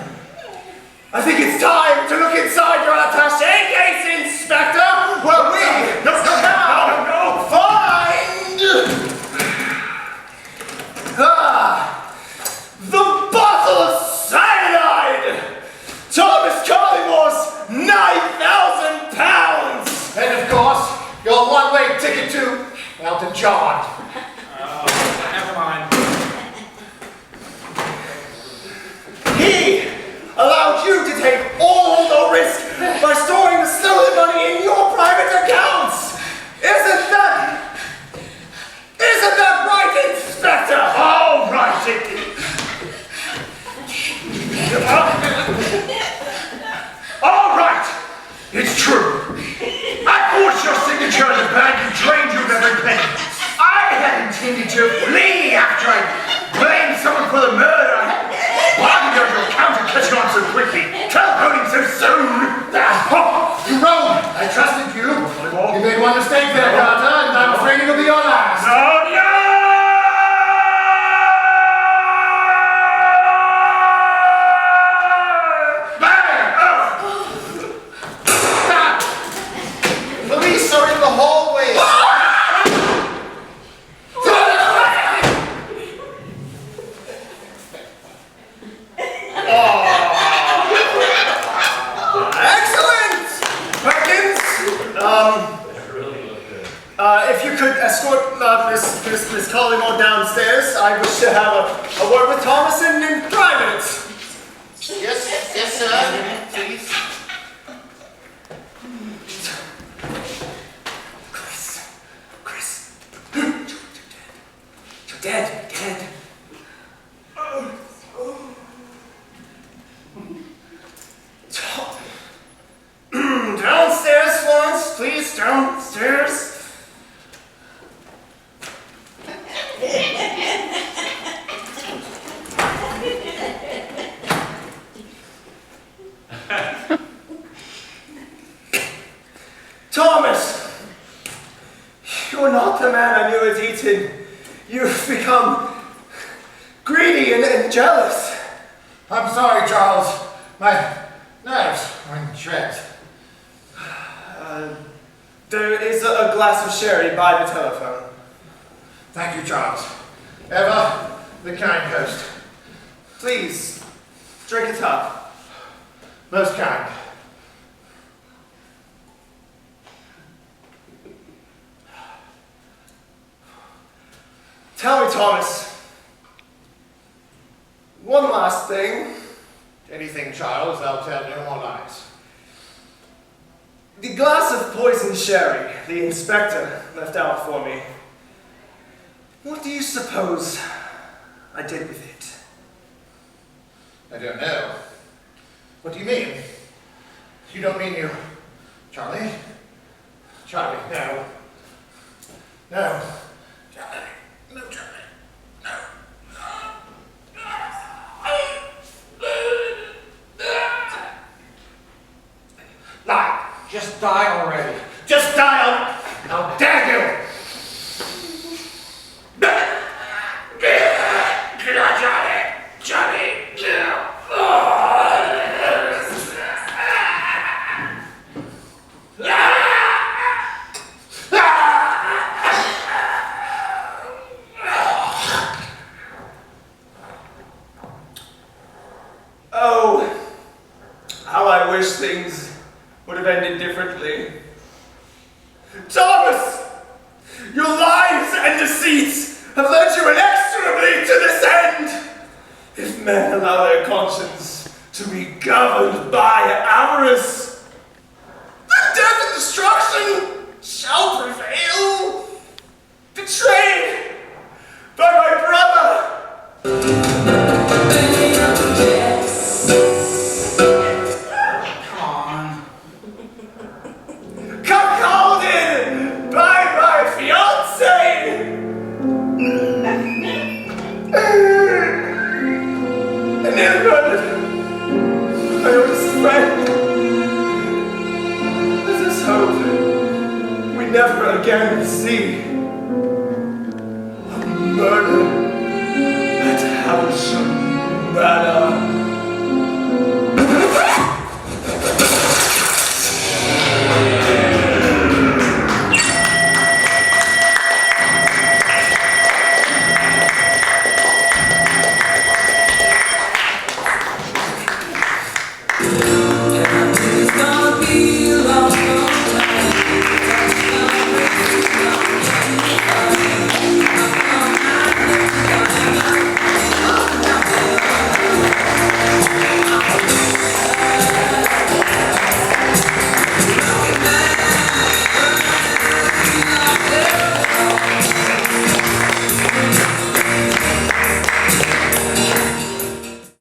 I think it's time to look inside your attaché case, Inspector, where we find the bottle of cyanide! ticket to Elton John. Oh, never mind. He allowed you to take all the risk by storing the stolen money in your private accounts. Isn't that right, Inspector? All right, all right, it's true. I forged your signature in the bank and drained you of every penny. I had intended to flee after I blamed someone for the murder. Why did your accountant catch on so quickly? Telephoned so soon. You rogue! I trusted you. You made one mistake there, Carter, and I'm afraid it'll be your last. No, no! Police are in the hallway. Excellent! Perkins, if you could escort Miss Collymore downstairs, I wish to have a word with Thomas in private. Yes, sir. Please. Chris, you're dead. Downstairs, Florence, please, downstairs. Thomas, you're not the man I knew as Eaton. You've become greedy and jealous. I'm sorry, Charles. My nerves are in shreds. There is a glass of sherry by the telephone. Thank you, Charles. Ever the kind host. Please, drink it up. Most kind. Tell me, Thomas, one last thing. Anything, Charles, I'll tell no more lies. The glass of poisoned sherry the inspector left out for me. What do you suppose I did with it? I don't know. What do you mean? You don't mean you... Charlie? Charlie, no. No. Charlie. No, Charlie. No. Lie. Just die already. Just die already. How dare you! Johnny! Oh, how I wish things would have ended differently. Thomas! Your lies and deceits have led you inexorably to this end! If men allow their conscience to be governed by avarice, then death and destruction shall prevail! Betrayed by my brother! Cuckolded by my fiancée! I never heard my oldest friend. Let us hope we never again see